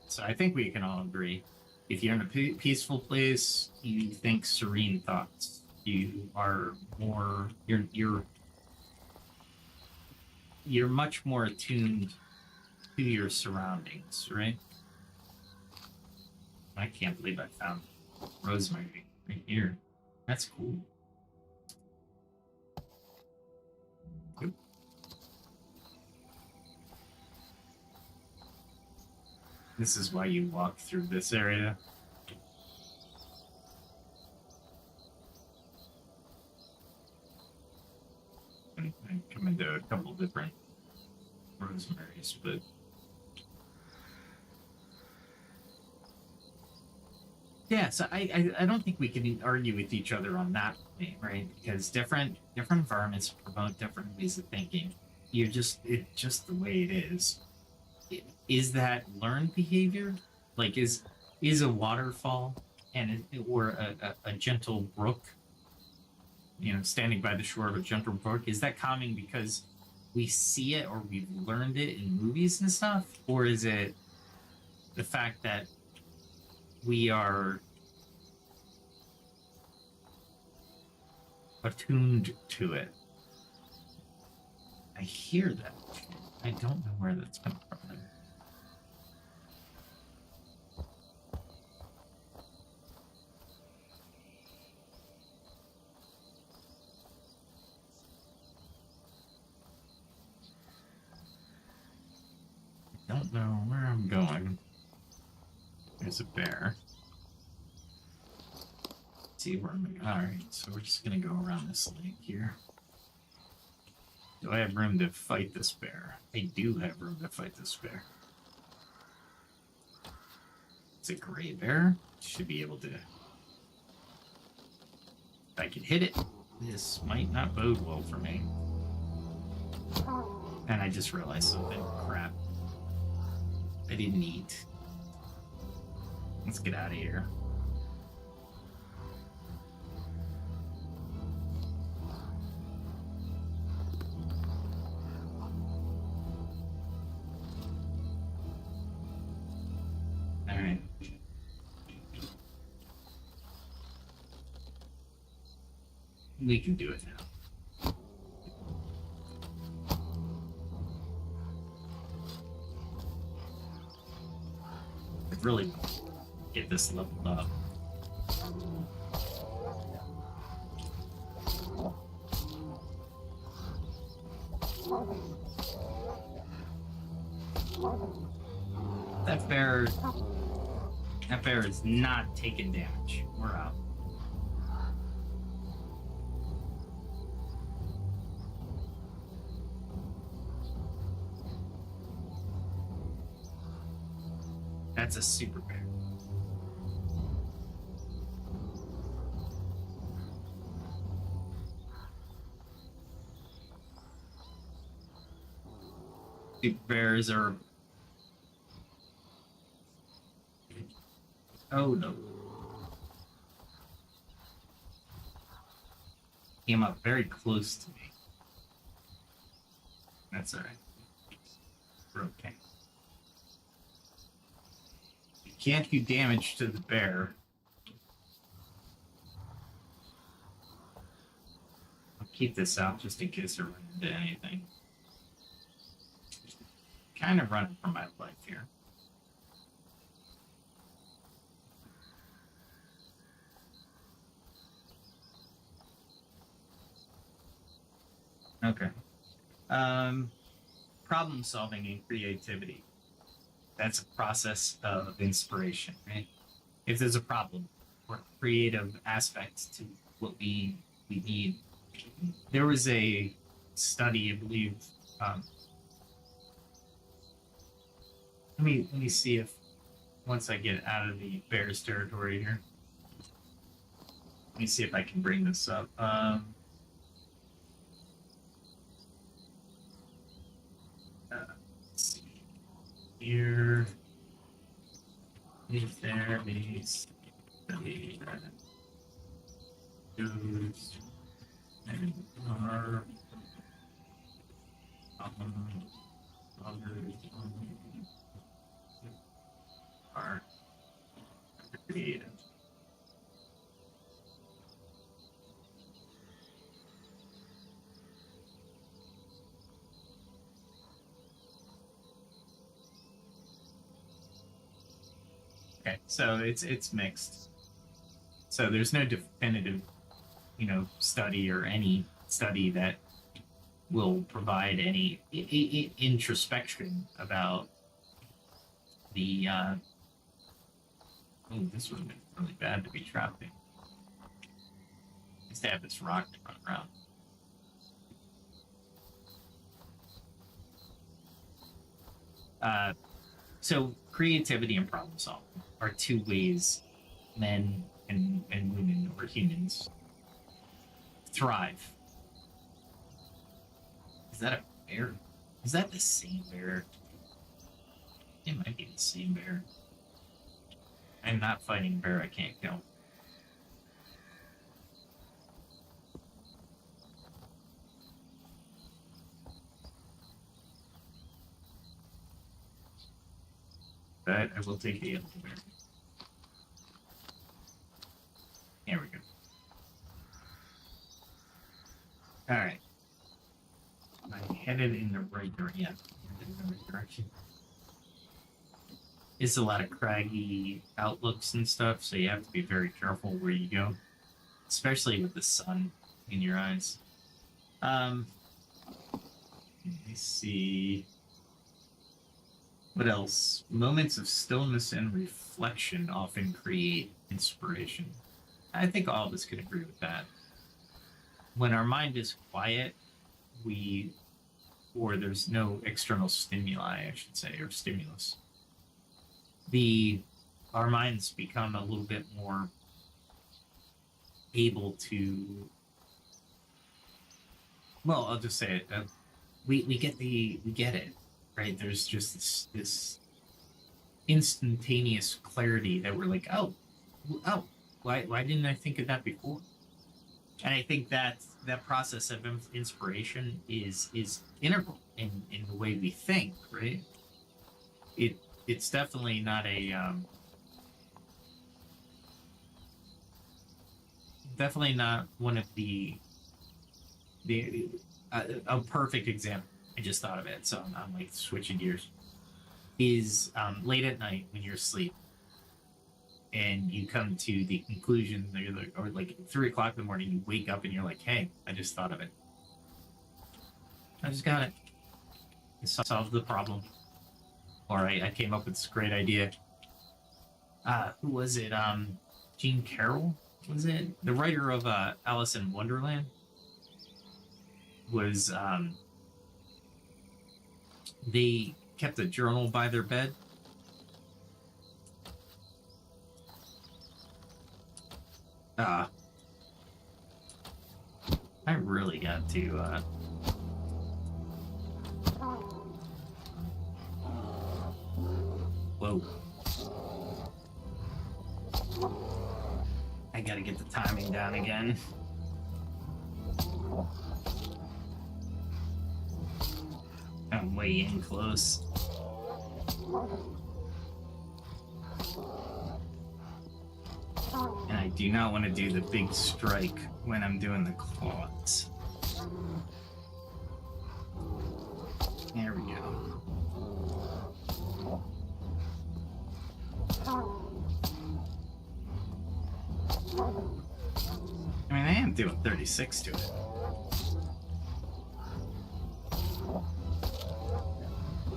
So I think we can all agree. If you're in a peaceful place, you think serene thoughts. You are more you're much more attuned to your surroundings, right? I can't believe I found rosemary right here. That's cool. This is why you walk through this area. I come into a couple different rosemaries, but yeah, so I don't think we can argue with each other on that point, right? Because different environments promote different ways of thinking. It's just the way it is. Is that learned behavior? Like is a waterfall or a gentle brook, standing by the shore of a gentle brook, is that calming because we see it or we've learned it in movies and stuff? Or is it the fact that we are attuned to it? I hear that. I don't know where that's coming from. I don't know where I'm going. There's a bear. Let's see where I'm going. Alright, so we're just gonna go around this lake here. Do I have room to fight this bear? I do have room to fight this bear. It's a gray bear. Should be able to... If I can hit it, this might not bode well for me. And I just realized something. Crap. I didn't eat. Let's get out of here. Alright. We can do it now. Really get this leveled up. That bear is not taking damage. We're out. That's a super bear. Super bears are... Oh no. Came up very close to me. That's alright. We're okay. Can't do damage to the bear. I'll keep this out just in case I run into anything. Kind of running for my life here. Okay. Problem solving and creativity. That's a process of inspiration, right? If there's a problem or creative aspect to what we need, there was a study, I believe. Let me see if once I get out of the bear's territory here. Let me see if I can bring this up. Let's see here. If there is study that goes and are are creative. Okay, so it's mixed. So there's no definitive, study or any study that will provide any introspection about the oh, this would have been really bad to be trapped in. Just to have this rock to run around. So creativity and problem solving are two ways men and women or humans thrive. Is that a bear? Is that the same bear? It might be the same bear. I'm not fighting a bear I can't kill. But I will take the yellow bear. There we go. Alright. I headed in the right direction. Yeah, headed in the right direction. It's a lot of craggy outlooks and stuff, so you have to be very careful where you go. Especially with the sun in your eyes. Let me see. What else? Moments of stillness and reflection often create inspiration. I think all of us could agree with that. When our mind is quiet, or there's no external stimuli, I should say, or stimulus, our minds become a little bit more able to, well, I'll just say it. We get it, right? There's just this instantaneous clarity that we're like, oh, why didn't I think of that before? And I think that process of inspiration is integral in the way we think, right? It's definitely not definitely not one of the a perfect example. I just thought of it, so I'm like switching gears. Is late at night when you're asleep, and you come to the conclusion that you're like, or like 3 o'clock in the morning, you wake up and you're like, hey, I just thought of it. I just got it. I solved the problem. Or I came up with this great idea. Who was it? Gene Carroll? Was it? The writer of Alice in Wonderland was, they kept a journal by their bed. I really got to, whoa. I gotta get the timing down again. I'm way in close. And I do not want to do the big strike when I'm doing the claws. There we go. I mean, I am doing 36 to it.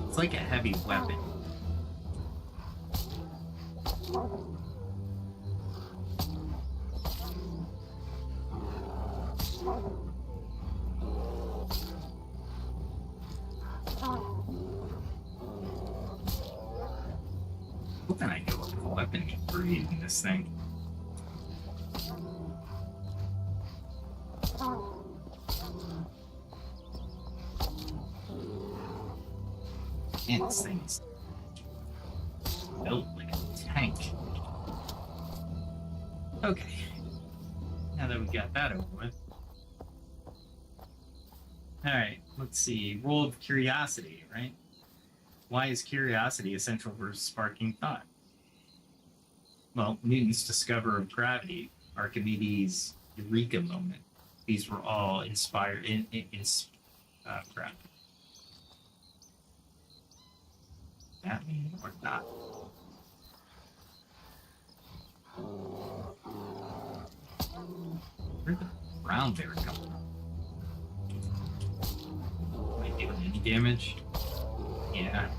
It's like a heavy weapon. What can I go with a weapon breed in this thing? And this thing's built like a tank. Okay. Now that we got that over with. Alright, let's see. Role of curiosity, right? Why is curiosity essential for sparking thought? Well, Newton's discovery of gravity, Archimedes' Eureka moment, these were all inspired in gravity. That mean or not? Where'd the brown bear come from? Am I doing any damage? Yeah.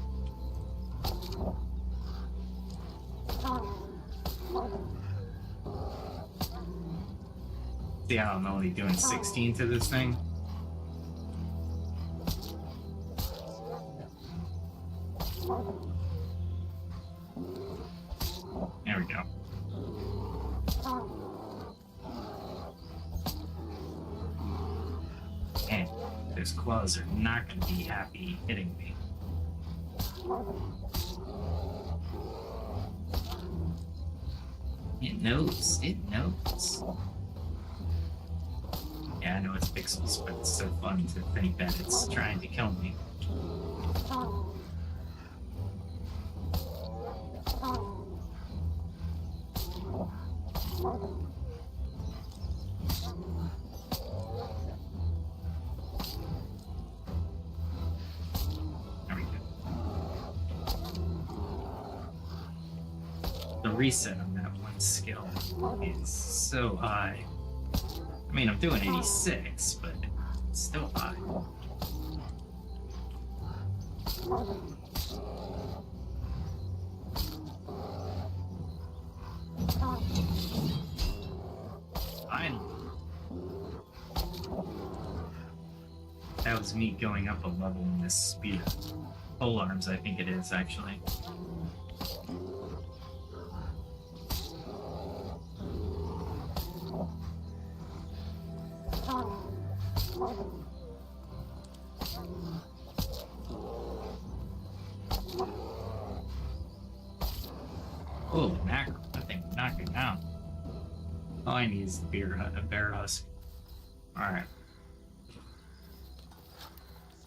Yeah, I'm only doing 16 to this thing. There we go. Man, those claws are not going to be happy hitting me. It knows. It knows. Yeah, I know it's pixels, but it's so fun to think that it's trying to kill me. There we go. The reset on that one skill is so high. I mean, I'm doing 86, but it's still high. Finally. That was me going up a level in this spear. Pole arms, I think it is, actually. Oh, mackerel. That thing knocked it down. All I need is the bear husk. Alright.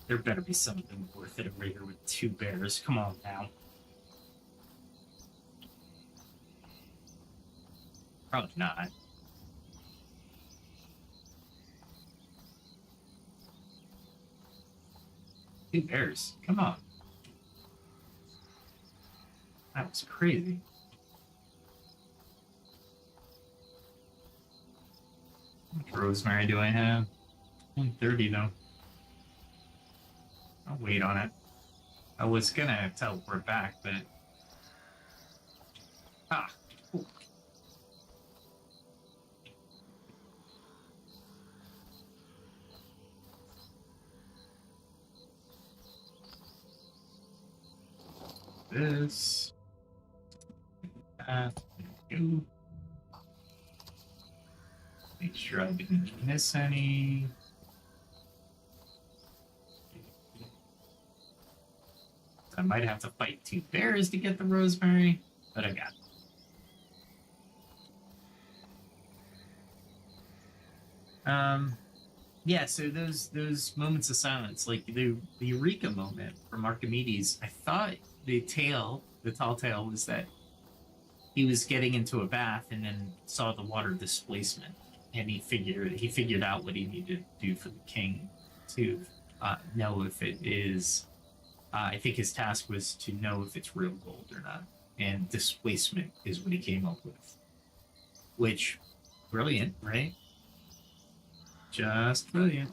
There better be something worth it over here with 2 bears. Come on now. Probably not. Two bears. Come on. That was crazy. How much rosemary do I have? 130 though. I'll wait on it. I was gonna teleport back, but... Ah, cool. This... go. Make sure I didn't miss any. I might have to fight 2 bears to get the rosemary, but I got it. Yeah, so those moments of silence, like the Eureka moment from Archimedes, I thought the tall tale was that he was getting into a bath and then saw the water displacement, and he figured out what he needed to do for the king to know if it is. I think his task was to know if it's real gold or not, and displacement is what he came up with. Which, brilliant, right? Just brilliant.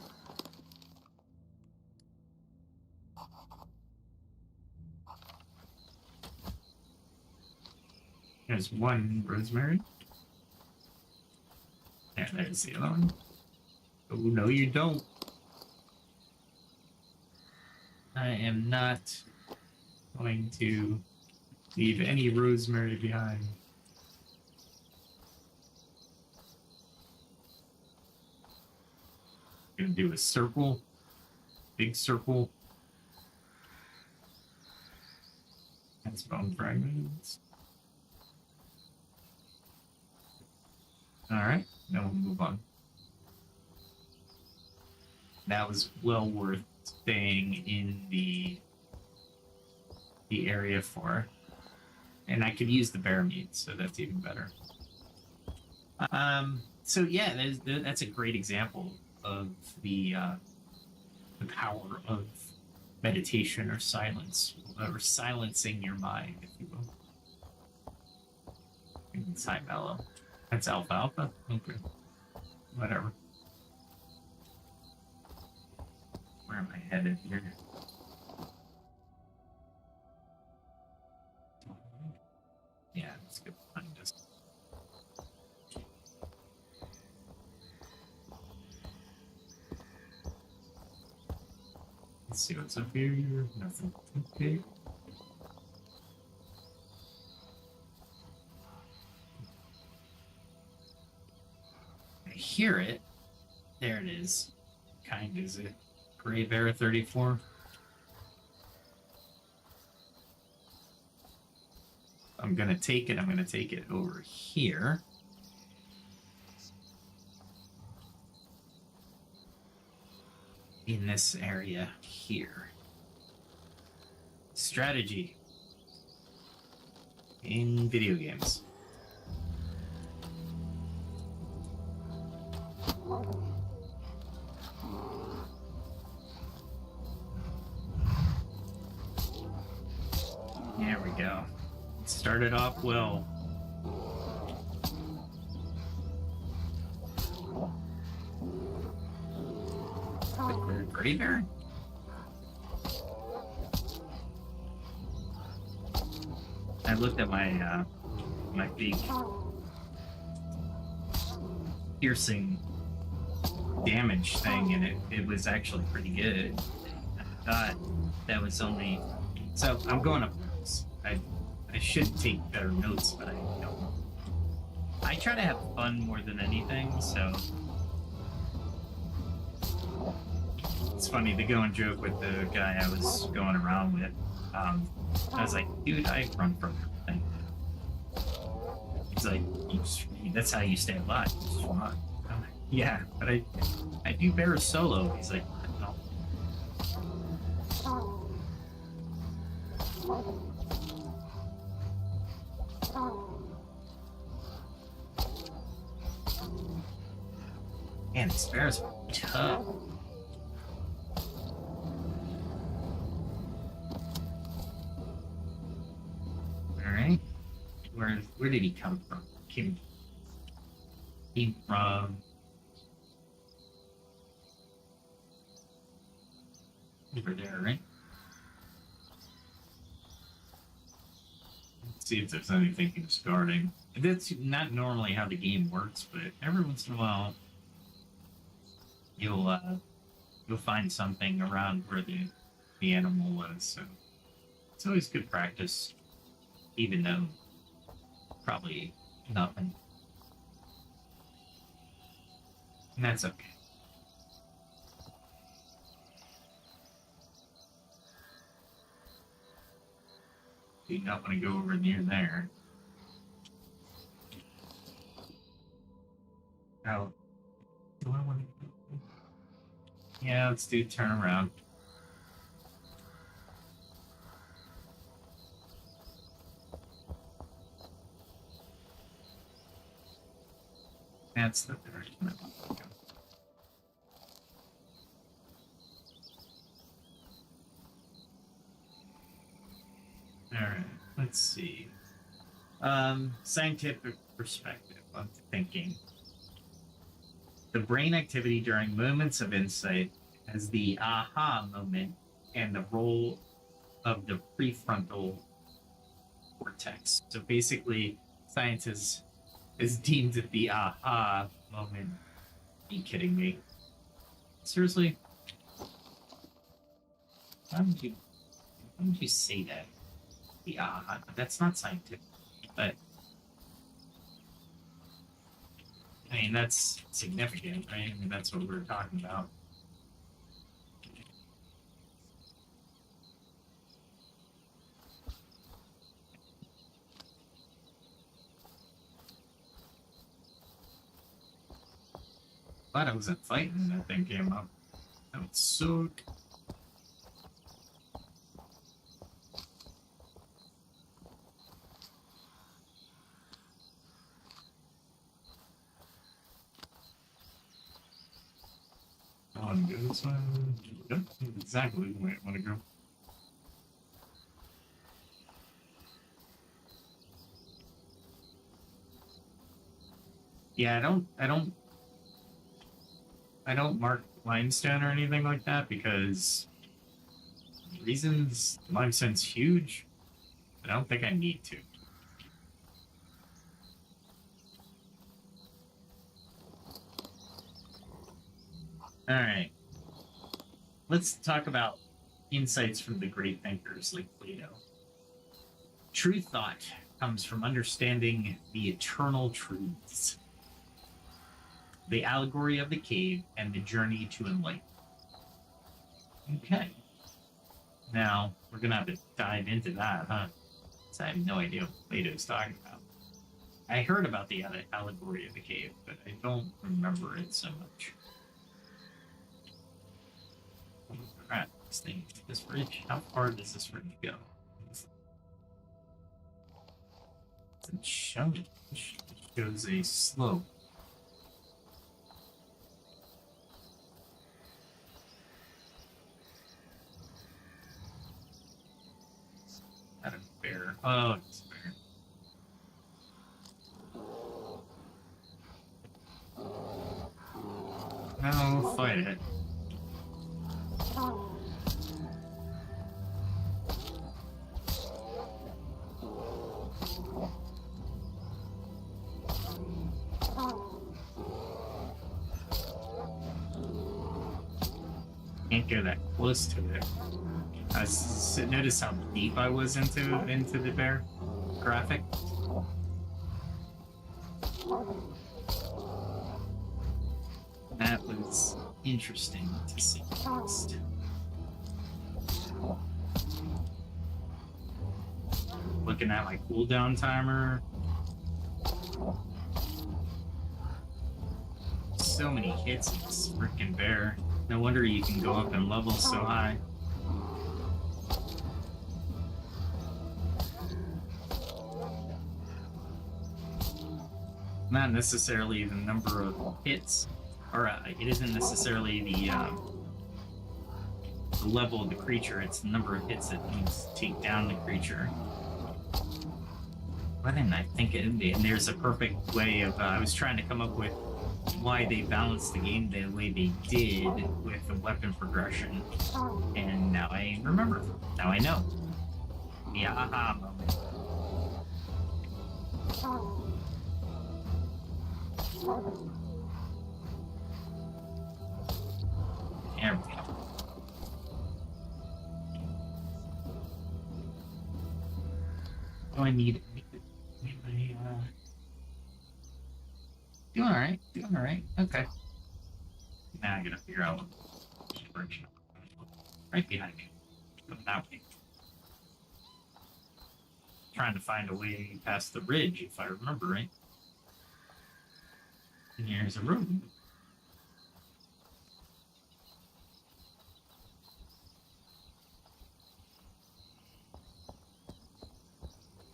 There's 1 rosemary. Yeah, there's the other one. Oh, no, you don't. I am not going to leave any rosemary behind. Gonna do a circle. Big circle. That's bone fragments. Alright, now we'll move on. That was well worth staying in the area for. And I could use the bear meat, so that's even better. So yeah, that's a great example of the power of meditation or silence, or silencing your mind, if you will. It's high mellow. That's alfalfa? Okay. Whatever. Where am I headed here? Yeah, let's go find us. Let's see what's up here. Nothing. Okay. I hear it. There it is. Kind is it? Gray Bear 34. I'm gonna take it. I'm gonna take it over here. In this area here. Strategy in video games. There we go. Started off well. Gray Bear? I looked at my my big piercing damage thing, and it was actually pretty good. I thought that was only... So I'm going up. I should take better notes, but I don't. I try to have fun more than anything, so it's funny, the going joke with the guy I was going around with. I was like, dude, I run from everything. He's like, that's how you stay alive. You just run. I'm like, yeah, but I do better solo. He's like, no. Man, these bears are tough. Alright. Where did he come from? Came from over there, right? Let's see if there's anything he's guarding. That's not normally how the game works, but every once in a while you'll find something around where the animal was, so it's always good practice, even though probably nothing. And that's okay. Do not want to go over near there. Oh, do I want to? Yeah, let's do turn around. That's the direction I want to go. Alright, let's see. Scientific perspective, I'm thinking. The brain activity during moments of insight has the aha moment and the role of the prefrontal cortex. So basically, science is deemed at the aha moment. Are you kidding me? Seriously? Why would you say that? The aha. That's not scientific. But I mean, that's significant, right? I mean, that's what we're talking about. Glad I wasn't fighting when that thing came up. That would suck. I want to go this way. Yep, exactly the way I want to go. Yeah, I don't mark limestone or anything like that because reasons limestone's huge. I don't think I need to. All right. Let's talk about insights from the great thinkers like Plato. True thought comes from understanding the eternal truths, the allegory of the cave, and the journey to enlightenment. Okay. Now, we're going to have to dive into that, huh? Because I have no idea what Plato's talking about. I heard about the allegory of the cave, but I don't remember it so much. Oh, crap. This thing, this ridge, how far does this ridge go? It shows a slope. Not a bear. Oh, it's a bear. No, fight it. Can't go that close to it. Notice how deep I was into the bear graphic. That was interesting to see. Looking at my cooldown timer. So many hits of this freaking bear. No wonder you can go up in levels so high. Not necessarily the number of hits, or it isn't necessarily the level of the creature, it's the number of hits that needs to take down the creature. Why didn't I think it? And there's a perfect way of, I was trying to come up with why they balanced the game the way they did with the weapon progression. And now I remember. Now I know. The aha moment. There we go. Oh, I need my, doing alright, doing alright, okay. Now I gotta figure out what direction. Right behind me. Coming that way. Trying to find a way past the ridge, if I remember right. And here's a road.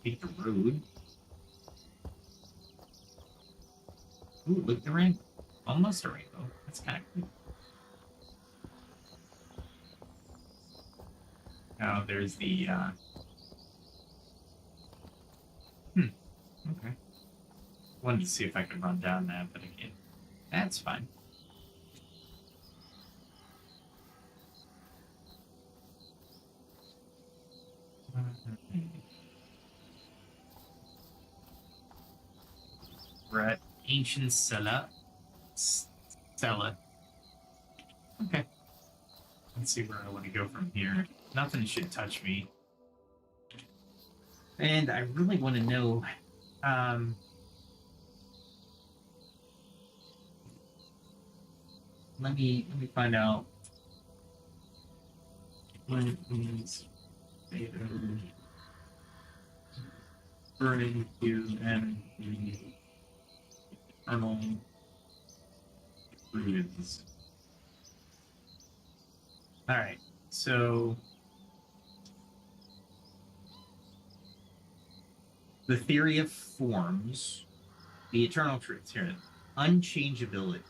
Take the road. Ooh, look, the rainbow. Almost a rainbow. That's kind of cool. Now there's the, okay. Wanted to see if I could run down that, but again, that's fine. We're at Ancient Stella. Okay. Let's see where I want to go from here. Nothing should touch me. And I really want to know, let me find out when is burning to and the eternal truths. All right, so the theory of forms, the eternal truths here, unchangeability.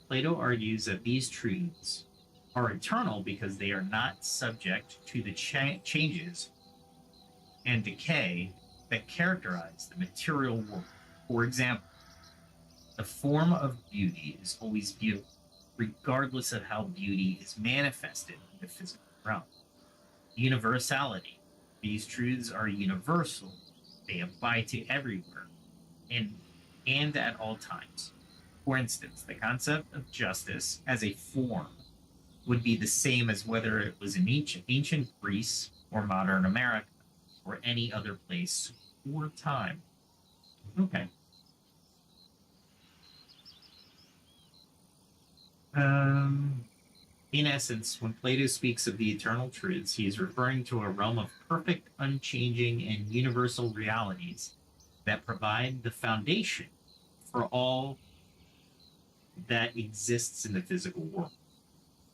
Plato argues that these truths are eternal because they are not subject to the changes and decay that characterize the material world. For example, the form of beauty is always beautiful, regardless of how beauty is manifested in the physical realm. Universality. These truths are universal. They apply to everywhere and at all times. For instance, the concept of justice as a form would be the same as whether it was in ancient Greece or modern America or any other place or time. Okay. In essence, when Plato speaks of the eternal truths, he is referring to a realm of perfect, unchanging, and universal realities that provide the foundation for all that exists in the physical world.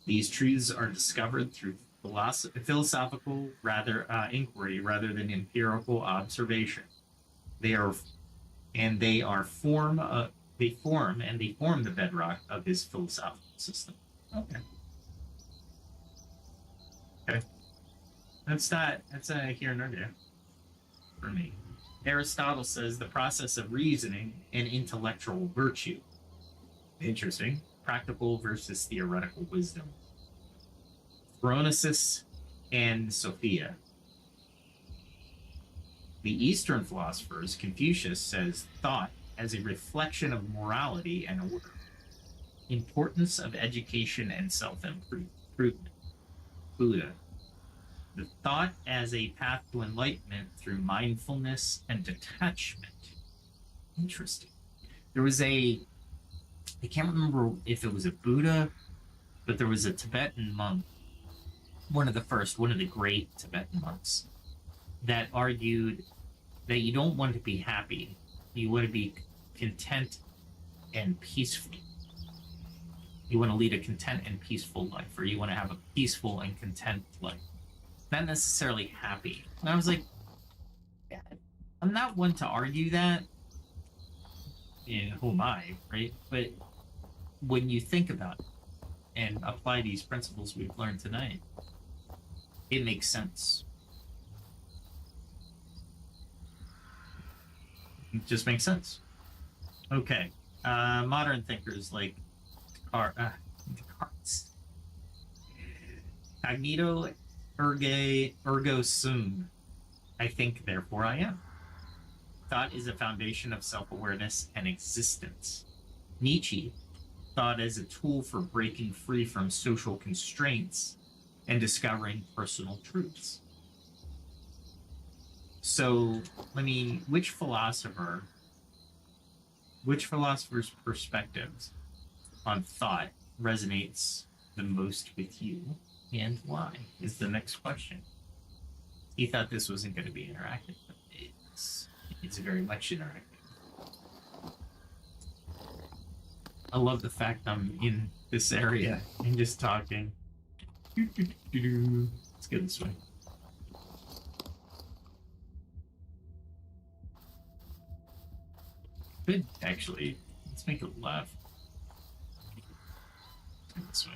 These truths are discovered through philosophical inquiry rather than empirical observation. They are they form the bedrock of his philosophical system. Okay. Okay. That's a here nor there for me. Aristotle says the process of reasoning and intellectual virtue. Interesting. Practical versus theoretical wisdom. Phronesis and Sophia. The Eastern philosophers, Confucius says thought as a reflection of morality and order. Importance of education and self-improvement. Buddha. The thought as a path to enlightenment through mindfulness and detachment. Interesting. There was I can't remember if it was a Buddha, but there was a Tibetan monk, one of the great Tibetan monks, that argued that you don't want to be happy. You want to be content and peaceful. You want to lead a content and peaceful life, or you want to have a peaceful and content life. Not necessarily happy. And I was like, I'm not one to argue that. Yeah, who am I, right? But when you think about it and apply these principles we've learned tonight, it makes sense. It just makes sense. Okay. Modern thinkers like Descartes. Cognito ergo sum. I think, therefore I am. Thought is a foundation of self-awareness and existence. Nietzsche. Thought as a tool for breaking free from social constraints and discovering personal truths. So, which philosopher's perspectives on thought resonates the most with you, and why, is the next question. He thought this wasn't going to be interactive, but it's very much interactive. I love the fact I'm in this area and just talking. Let's go this way. Good, actually. Let's make it left. Let's go this way.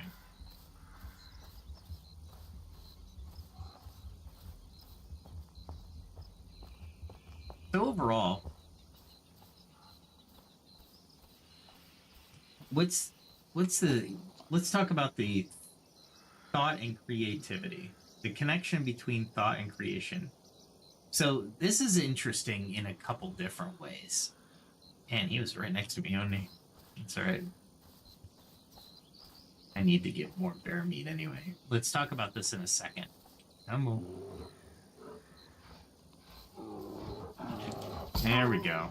So overall, let's talk about the thought and creativity, the connection between thought and creation. So this is interesting in a couple different ways. And he was right next to me, only. It's all right. I need to get more bear meat anyway. Let's talk about this in a second. Come on. There we go.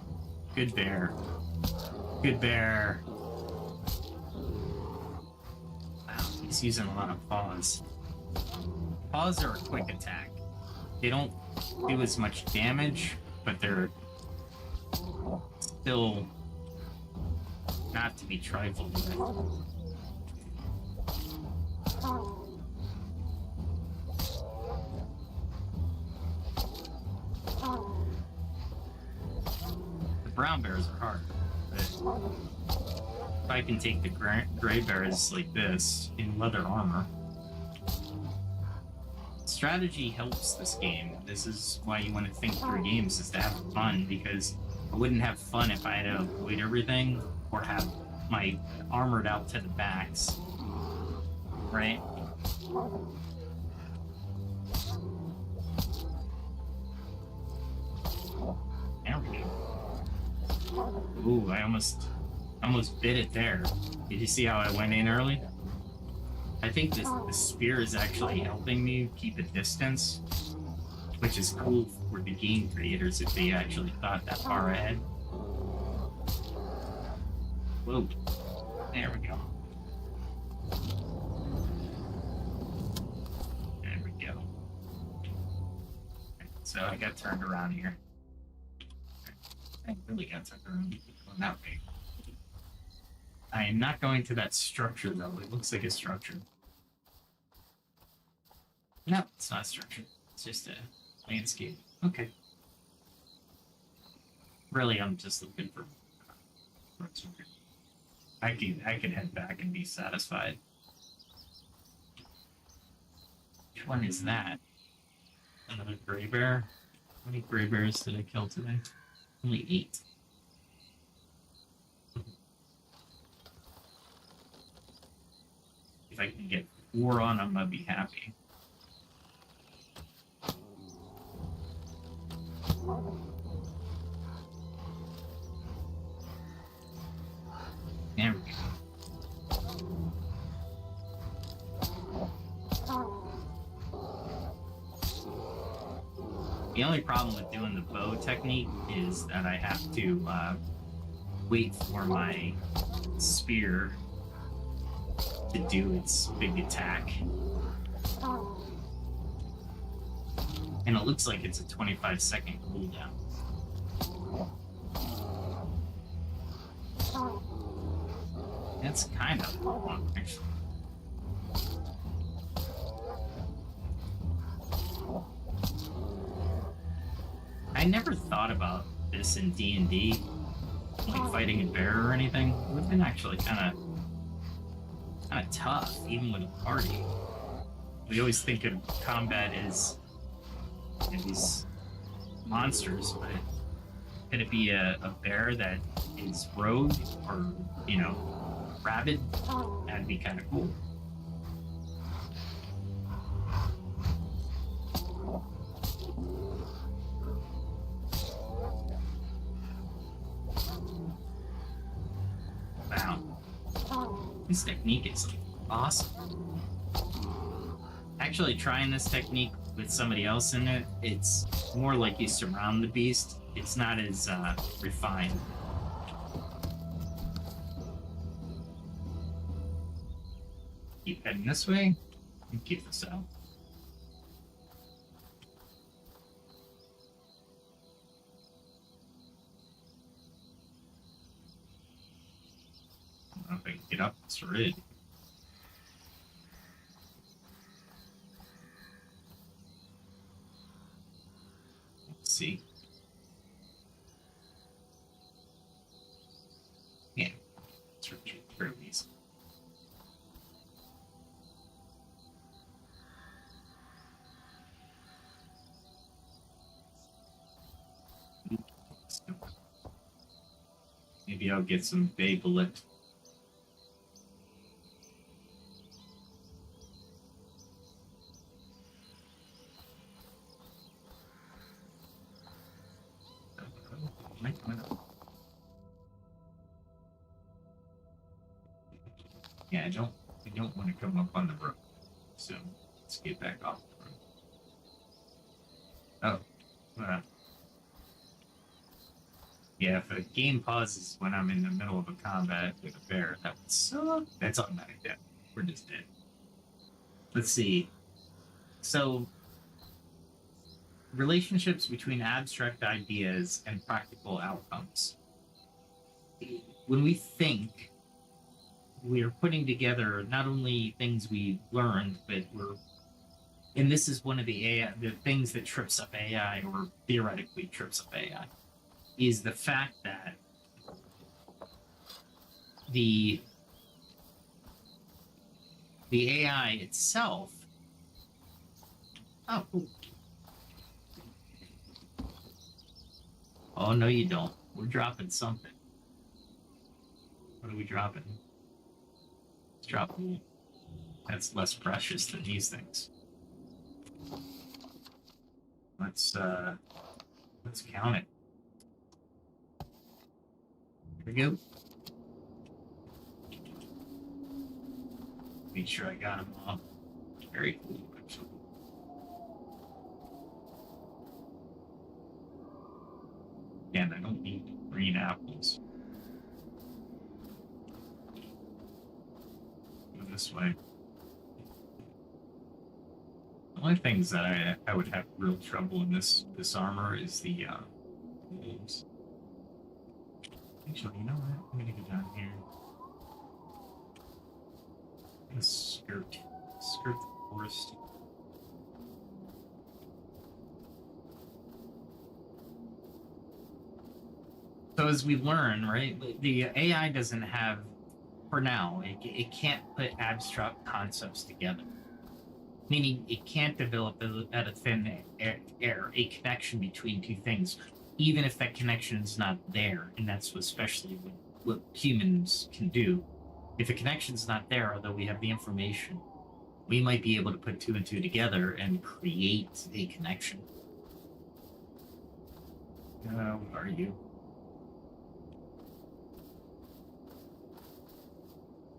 Good bear. Good bear. Wow, he's using a lot of paws. Paws are a quick attack. They don't do as much damage, but they're still not to be trifled with. The brown bears are hard, but if I can take the gray bears like this in leather armor. Strategy helps this game. This is why you want to think through games, is to have fun, because I wouldn't have fun if I had to avoid everything or have my armored out to the backs. Right? There we go. Ooh, I almost bit it there. Did you see how I went in early? I think the spear is actually helping me keep a distance, which is cool for the game creators if they actually thought that far ahead. Whoa. There we go. There we go. So I got turned around here. I really got turned around. Going that way. I am not going to that structure, though. It looks like a structure. No, it's not a structure. It's just a landscape. Okay. Really, I'm just looking for... I could head back and be satisfied. Which one is that? Another gray bear? How many gray bears did I kill today? Only 8. If I can get 4 on them, I'd be happy. There we go. The only problem with doing the bow technique is that I have to wait for my spear to do its big attack. And it looks like it's a 25-second cooldown. That's kind of long, actually. I never thought about this in D&D, like fighting a bear or anything. It would have been actually kind of tough, even with a party. We always think of combat as these monsters, but could it be a bear that is rogue or, you know, rabid? That'd be kind of cool. Wow. This technique is awesome. Actually, trying this technique with somebody else in it, it's more like you surround the beast. It's not as refined. Keep heading this way and keep this out. I don't know if I can get up this ridge. Let's see. Yeah, it's really easy. Maybe I'll get some Babelit. Yeah, I don't want to come up on the road. So let's get back off the road. Oh. Yeah, if a game pauses when I'm in the middle of a combat with a bear, that would suck. That's automatic death. We're just dead. Let's see. So, relationships between abstract ideas and practical outcomes. When we think, we're putting together not only things we learned, but and this is one of the things that trips up AI, or theoretically trips up AI, is the fact that the AI itself. Oh, cool. Oh, no, you don't. We're dropping something. What are we dropping? Let's drop. That's less precious than these things. Let's count it. Here we go. Make sure I got them all. Very cool, actually. Again, I don't need green apples. Go this way. The only things that I would have real trouble in this armor is the wolves. Actually, you know what? I'm gonna go down here. I'm gonna skirt the forest. So as we learn, right, the AI doesn't have, for now, it can't put abstract concepts together. Meaning it can't develop at a thin air a connection between two things, even if that connection is not there. And that's especially what humans can do. If a connection's not there, although we have the information, we might be able to put two and two together and create a connection. What are you?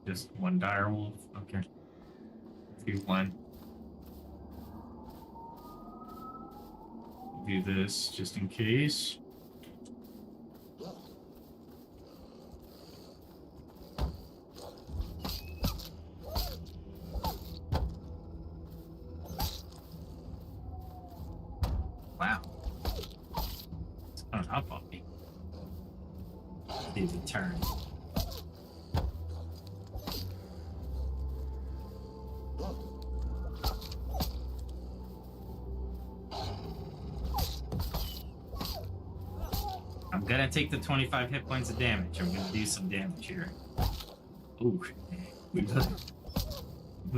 Just one dire wolf? Okay. 2, 1. Do this just in case. Wow. It's coming up on me. Leave the turn. I'm gonna take the 25 hit points of damage. I'm gonna do some damage here. Ooh, we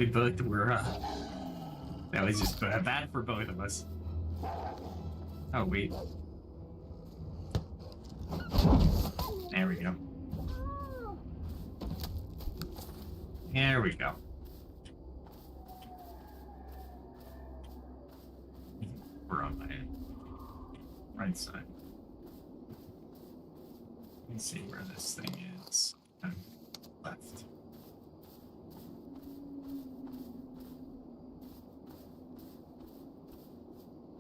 both were. That was just bad for both of us. Oh wait. There we go. There we go. We're on my right side. Let's see where this thing is. Left.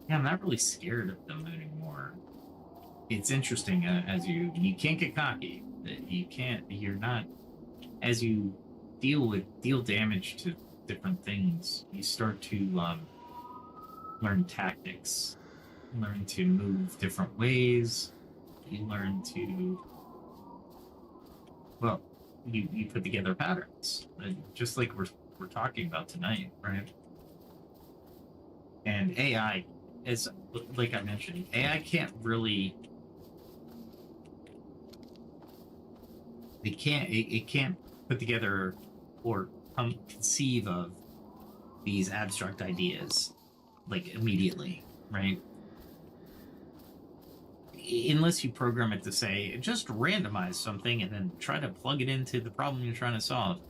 Yeah, I'm not really scared of them anymore. It's interesting as you can't get cocky. You're not, as you deal damage to different things, you start to learn tactics, learn to move different ways. You learn to, well, you put together patterns, just like we're talking about tonight, right? And AI is, like I mentioned, AI can't really, it can't put together or conceive of these abstract ideas like immediately, right? Unless you program it to say, just randomize something and then try to plug it into the problem you're trying to solve.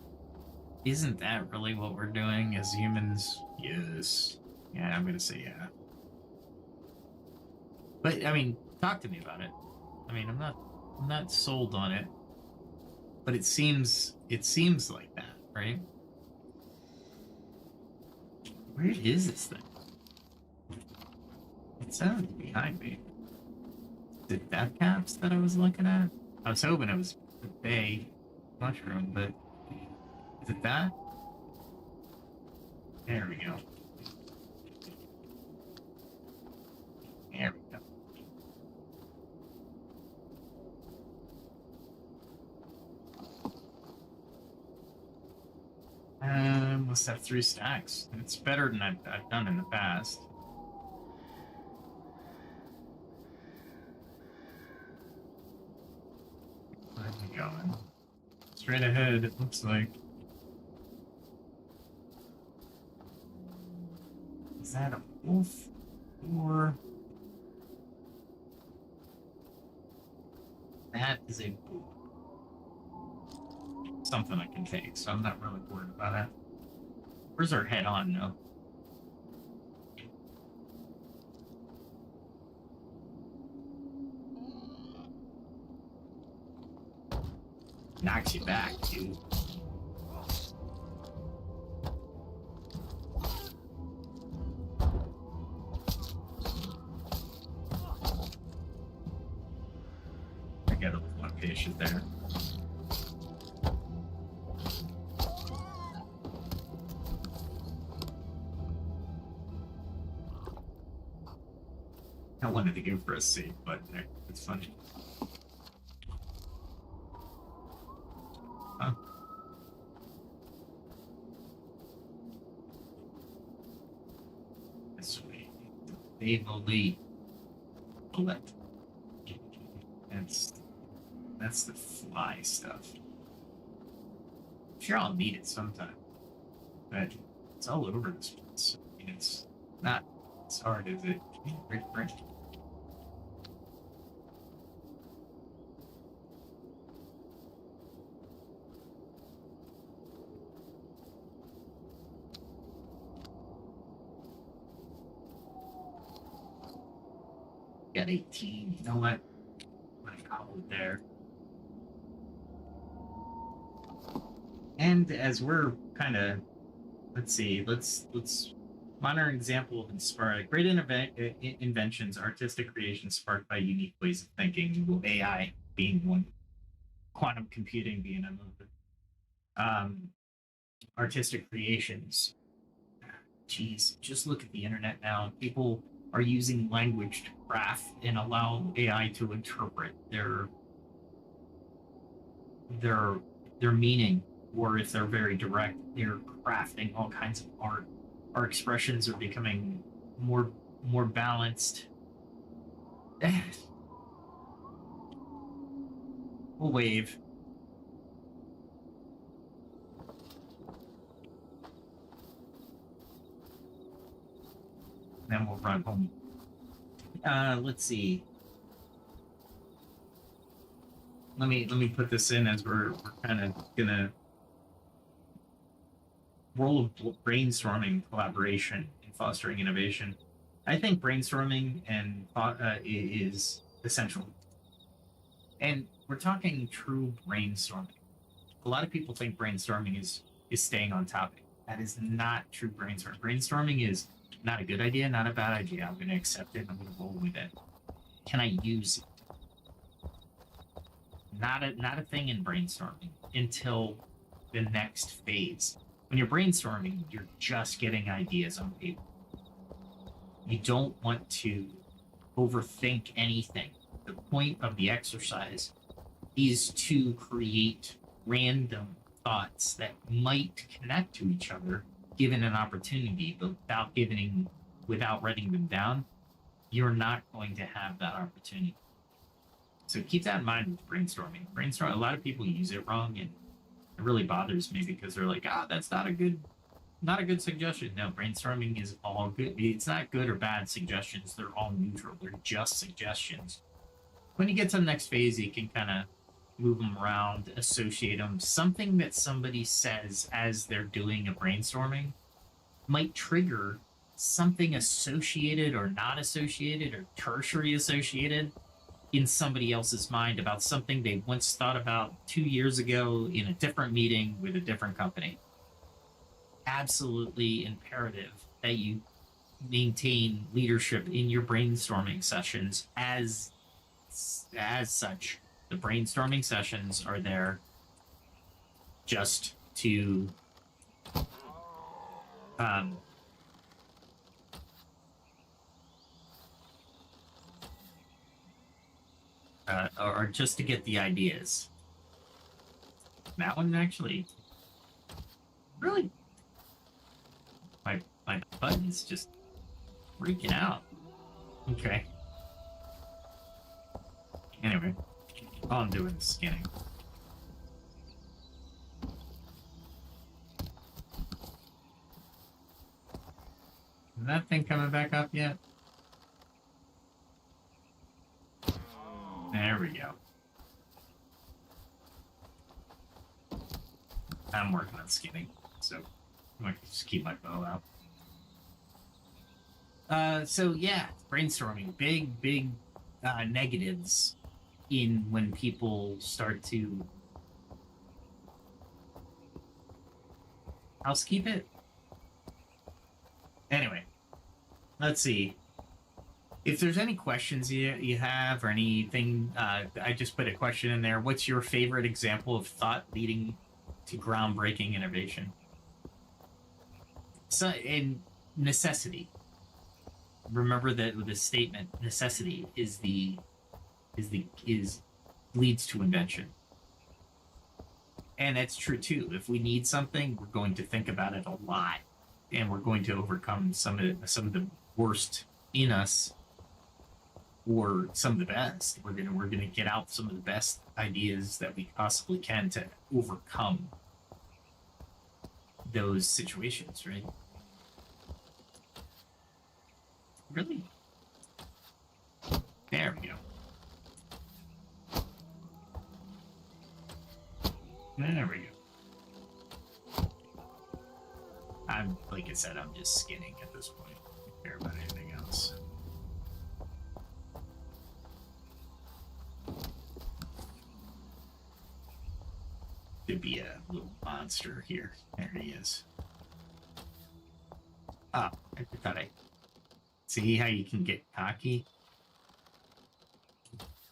Isn't that really what we're doing as humans? Yes. Yeah, I'm gonna say yeah. But I mean, talk to me about it. I mean, I'm not sold on it. But it seems like that, right? Where is this thing? It sounded behind me. The death caps that I was looking at? I was hoping it was the bay mushroom, but is it that? There we go. There we go. Must have 3 stacks. It's better than I've done in the past. Where's he going? Straight ahead, it looks like. Is that a wolf? Or... that is a wolf. Something I can take, so I'm not really worried about it. Where's our head on, though? Knocks you back, dude. finish it there. I wanted to go for a save, but it's funny. Huh? This way. Faithfully. Bullet. That's the fly stuff. I'm sure I'll need it sometime. But it's all over this place. I mean, it's not as hard as it. Right. Got 18. You know what? I'm gonna call it there. And as we're kind of, let's see, let's modern example of inspire great inventions, artistic creations sparked by unique ways of thinking. AI being one, quantum computing being another. Artistic creations. Geez, just look at the internet now. People are using language to craft and allow AI to interpret their meaning, or if they're very direct, they're crafting all kinds of art. Our expressions are becoming more balanced. We'll wave. Then we'll run home. Let's see. Let me put this in as we're kind of gonna role of brainstorming, collaboration, and fostering innovation. I think brainstorming and thought is essential. And we're talking true brainstorming. A lot of people think brainstorming is staying on topic. That is not true brainstorming. Brainstorming is not a good idea, not a bad idea. I'm going to accept it. I'm going to roll with it. Can I use it? Not a thing in brainstorming until the next phase. When you're brainstorming, you're just getting ideas on paper. You don't want to overthink anything. The point of the exercise is to create random thoughts that might connect to each other given an opportunity, but without writing them down, you're not going to have that opportunity. So keep that in mind with brainstorming. A lot of people use it wrong, and it really bothers me because they're like, that's not a good suggestion. No, brainstorming is all good. It's not good or bad suggestions. They're all neutral. They're just suggestions. When you get to the next phase, you can kind of move them around, associate them. Something that somebody says as they're doing a brainstorming might trigger something associated or not associated or tertiary associated in somebody else's mind about something they once thought about 2 years ago in a different meeting with a different company. Absolutely imperative that you maintain leadership in your brainstorming sessions as such. The brainstorming sessions are there just to or just to get the ideas. That one actually really my button's just freaking out. Okay. Anyway, all I'm doing is scanning. Is that thing coming back up yet? There we go. I'm working on skinning, so I might just keep my bow out. So yeah, brainstorming. Big negatives in when people start to housekeep it. Anyway, let's see. If there's any questions you have or anything, I just put a question in there. What's your favorite example of thought leading to groundbreaking innovation? So, in necessity. Remember that the statement necessity is leads to invention. And that's true too. If we need something, we're going to think about it a lot, and we're going to overcome some of the worst in us, or some of the best. We're gonna get out some of the best ideas that we possibly can to overcome those situations, right? Really? There we go. There we go. Like I said, I'm just skinning at this point. I don't care about anything else. Could be a little monster here. There he is. Oh, I thought I... See how you can get cocky?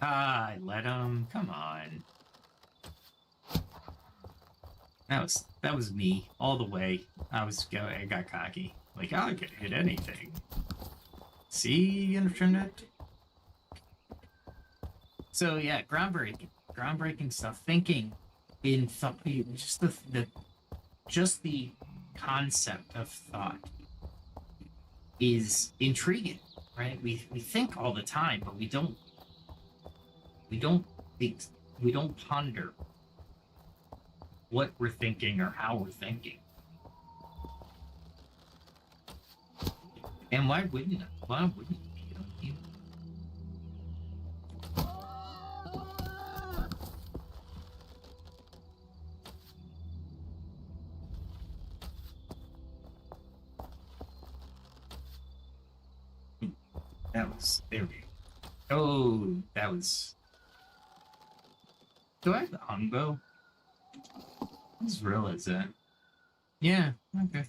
Ah, I let him. Come on. That was me all the way. I got cocky. Like, I could hit anything. See, internet? So yeah, groundbreaking stuff. Thinking in thought, just the concept of thought is intriguing, right? We think all the time, but we don't ponder what we're thinking or how we're thinking. And why wouldn't we? Don't you? There we go. Oh, that was... Do I have the Ongbo? I just realized that. Yeah, okay.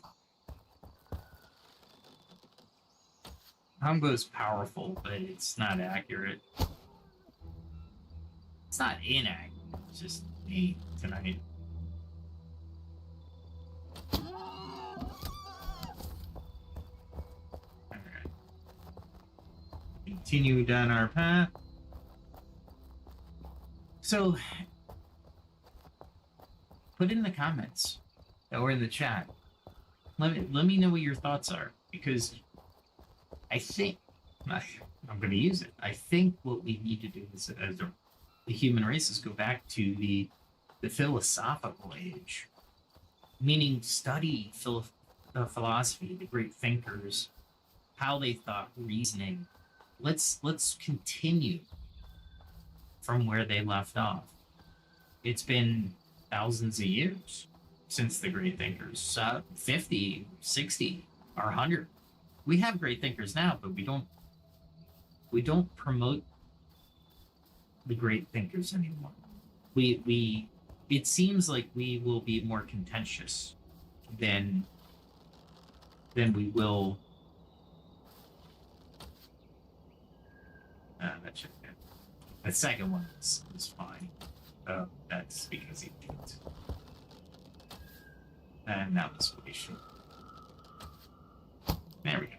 Ongbo's powerful, but it's not accurate. It's not inaccurate, it's just me tonight. Alright. Continue down our path. So, put in the comments or in the chat. Let me know what your thoughts are, because I think I'm going to use it. I think what we need to do as the human race is go back to the philosophical age, meaning study philosophy, the great thinkers, how they thought, reasoning. Let's continue from where they left off. It's been thousands of years since the great thinkers, 50, 60, or 100. We have great thinkers now, but we don't promote the great thinkers anymore. It seems like we will be more contentious than we will. That should be. The second one is fine. That's because he didn't. And that was patient. There we go.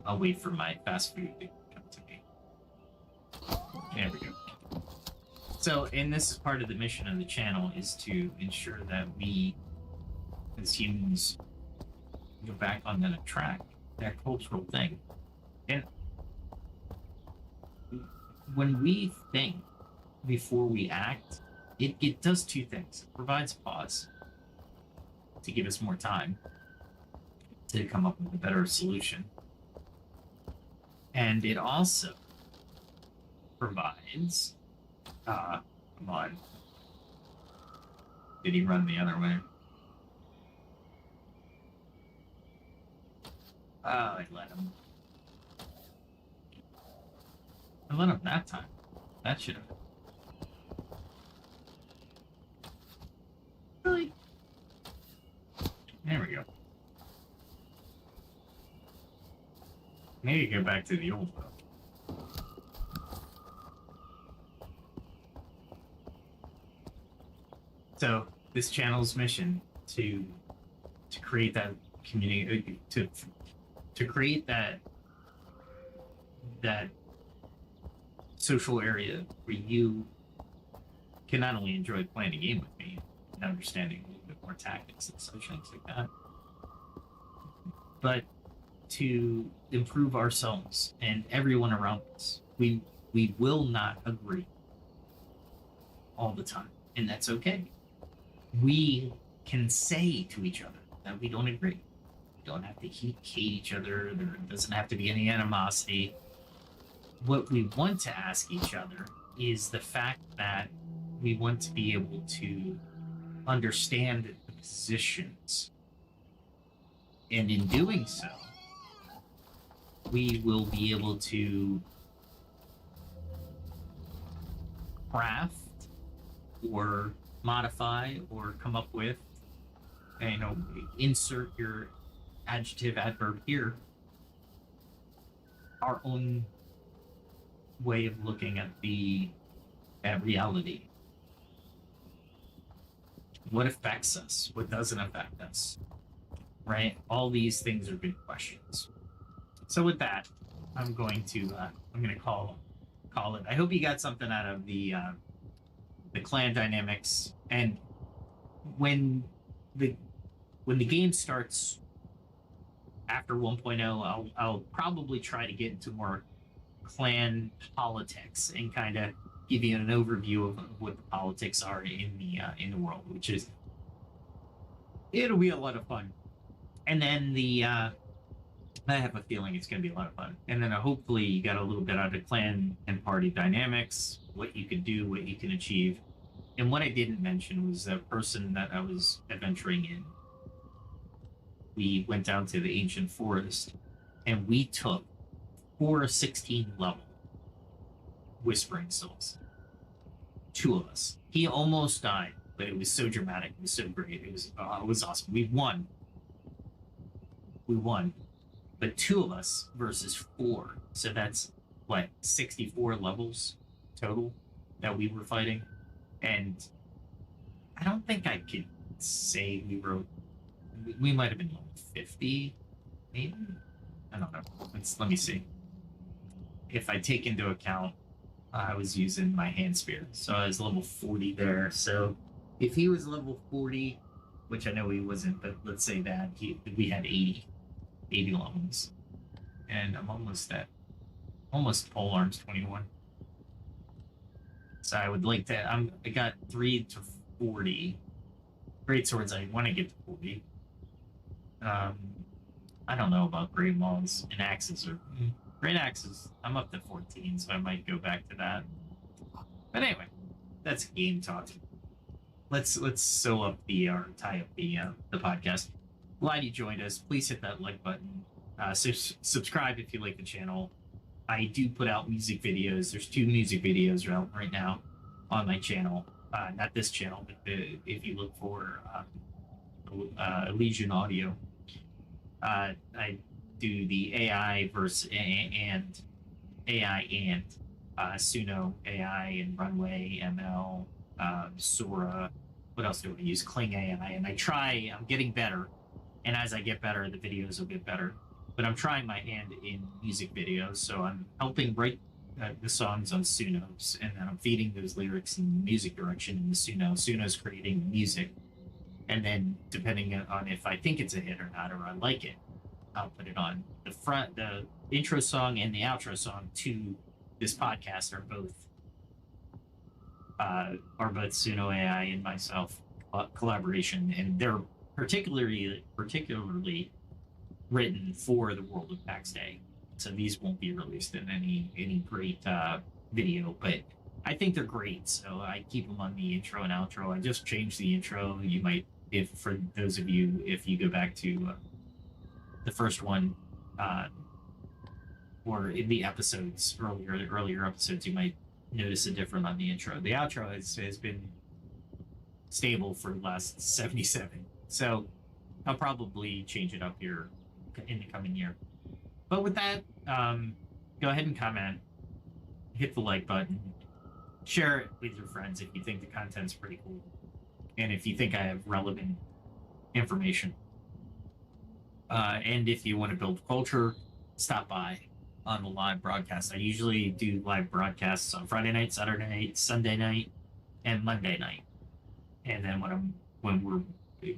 I'll wait for my fast food to come to me. There we go. So, and this is part of the mission of the channel, is to ensure that we, as humans, go back on that track, that cultural thing. And when we think before we act, it does two things. It provides pause to give us more time to come up with a better solution. And it also provides... come on. Did he run the other way? I let him. I let him that time. That should have... Really? There we go. Maybe go back to the old book. So this channel's mission to create that community, to create that social area where you can not only enjoy playing a game with me and understanding a little bit more tactics and such things like that, but to improve ourselves and everyone around us. We will not agree all the time, and that's okay. We can say to each other that we don't agree. We don't have to hate each other. There doesn't have to be any animosity. What we want to ask each other is the fact that we want to be able to understand the positions. And in doing so, we will be able to craft or modify or come up with, insert your adjective, adverb here, our own way of looking at reality. What affects us? What doesn't affect us? Right? All these things are good questions. So with that, I'm going to call it. I hope you got something out of the clan dynamics, and when the game starts after 1.0, I'll probably try to get into more clan politics and kind of give you an overview of what the politics are in the world, which is it'll be a lot of fun. And then I have a feeling it's going to be a lot of fun. And then hopefully you got a little bit out of clan and party dynamics, what you can do, what you can achieve. And what I didn't mention was the person that I was adventuring in. We went down to the ancient forest and we took 4 16 level whispering souls. 2 of us. He almost died, but it was so dramatic. It was so great. It was awesome. We won. But 2 of us versus 4. So that's what, 64 levels total that we were fighting. And I don't think I could say we might have been level 50, maybe? I don't know. Let me see. If I take into account I was using my hand spear, so I was level 40 there. So if he was level 40, which I know he wasn't, but let's say that we had 80 levels, and I'm almost pole arms 21. So I would like to. I got 3 to 40 great swords. I want to get to 40. I don't know about great maws and axes or great axes. I'm up to 14, so I might go back to that. But anyway, that's game talk. Let's sew up or tie up the podcast. Glad you joined us. Please hit that like button. Subscribe if you like the channel. I do put out music videos. There's 2 music videos out right now on my channel. Not this channel, but if you look for Legion Audio, I do the AI versus and AI and Suno AI and Runway ML, Sora. What else do I use? Kling AI, and I'm getting better, and as I get better, the videos will get better. But I'm trying my hand in music videos, so I'm helping write the songs on Sunos, and then I'm feeding those lyrics in music direction in the Suno. Suno's creating music, and then depending on if I think it's a hit or not, or I like it, I'll put it on. The intro song and the outro song to this podcast are both Suno AI and myself collaboration, and they're particularly written for the world of Pax Dei. So these won't be released in any great video, but I think they're great. So I keep them on the intro and outro. I just changed the intro. You might, for those of you, if you go back to the first one, or in the episodes, earlier episodes, you might notice a difference on the intro. The outro has been stable for the last 77. So I'll probably change it up here in the coming year. But with that, go ahead and comment, hit the like button, share it with your friends if you think the content's pretty cool, and if you think I have relevant information. And if you want to build culture, stop by on the live broadcast. I usually do live broadcasts on Friday night, Saturday night, Sunday night, and Monday night. And then when we're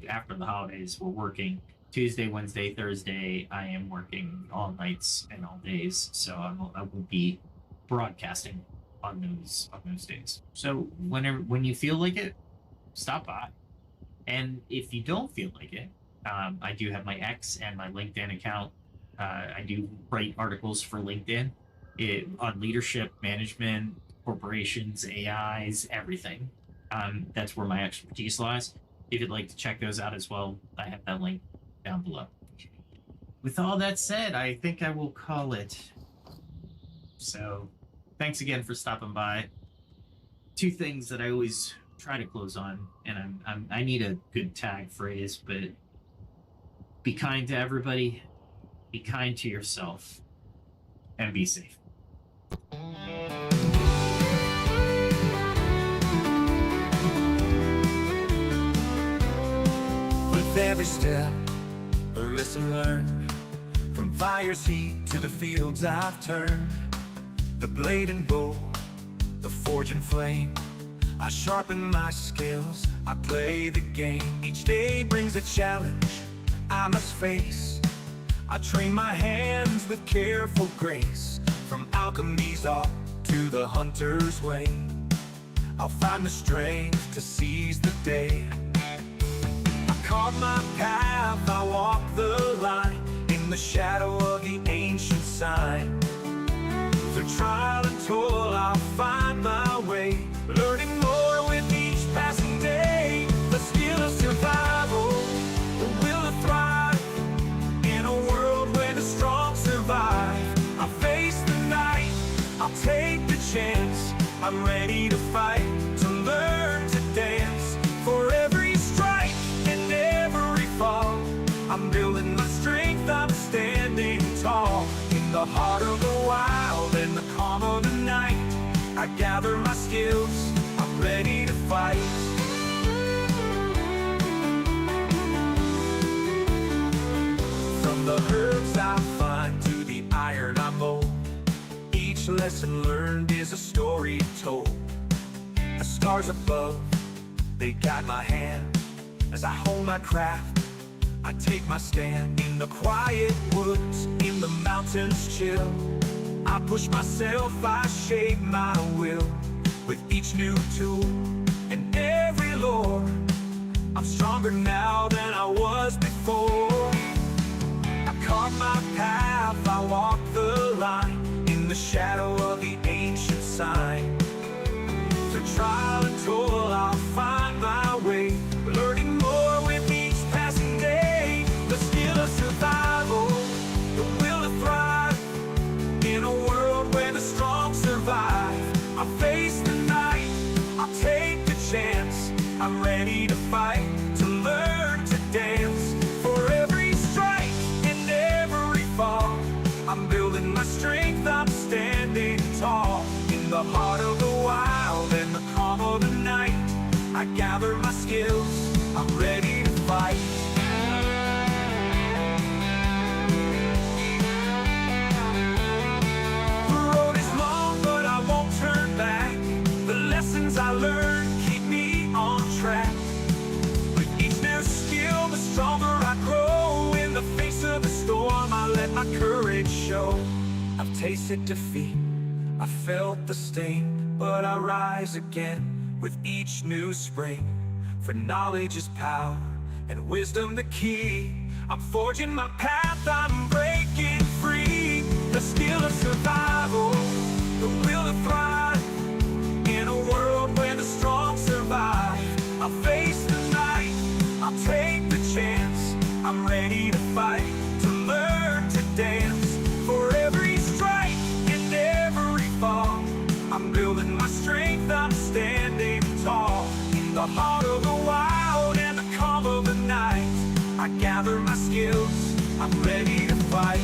after the holidays, we're working Tuesday, Wednesday, Thursday. I am working all nights and all days, so I will be broadcasting on those days. So when you feel like it, stop by. And if you don't feel like it, I do have my X and my LinkedIn account. I do write articles for LinkedIn on leadership, management, corporations, AIs, everything. That's where my expertise lies. If you'd like to check those out as well, I have that link down below. With all that said, I think I will call it. So, thanks again for stopping by. Two things that I always try to close on, and I need a good tag phrase, but be kind to everybody, be kind to yourself, and be safe. With every step, a lesson learned. From fire's heat to the fields I've turned. The blade and bow, the forge and flame. I sharpen my skills, I play the game. Each day brings a challenge I must face. I train my hands with careful grace. From alchemy's art to the hunter's way, I'll find the strength to seize the day. I carve my path, I walk the line, in the shadow of the ancient sign. Through trial and toil, I'll find my way, learning more with each passing day. The skill of survival, the will to thrive, in a world where the strong survive. I face the night, I'll take the chance. I'm ready to fight, to learn to dance. For every strike and every fall, I'm building my strength, I'm standing tall. In the heart of the wild and the calm of the night, I gather my skills, I'm ready to fight. From the herbs I find to the iron I mold, each lesson learned is a story told. The stars above, they guide my hand. As I hold my craft, I take my stand. In the quiet woods, in the mountains chill, I push myself, I shape my will. With each new tool and every lore, I'm stronger now than I was before. I carve my path, I walk the line, in the shadow of the ancient sign. Through trial and toil, I'll find my way, learning more with each passing day. The skill of survival, the will to thrive, in a world where the strong survive. I face the night, I'll take the chance. I'm ready to fight, to learn to dance. For every strike and every fall, I'm building my strength, I'm standing tall. In the heart of the wild and the calm of the night, I gather my skills, I'm ready to fight. The road is long, but I won't turn back. The lessons I learned keep me on track. With each new skill, the stronger I grow. In the face of the storm, I let my courage show. I've tasted defeat, I felt the sting, but I rise again with each new spring. For knowledge is power, and wisdom the key. I'm forging my path, I'm breaking free. The skill of survival, the will to thrive, in a world where the strong survive. I'll face the night, I'll take the chance. I'm ready to fight, to learn to dance. For every strike and every fall, I'm building my strength, I'm standing tall. In the heart of the wild and the calm of the night, I gather my skills, I'm ready to fight.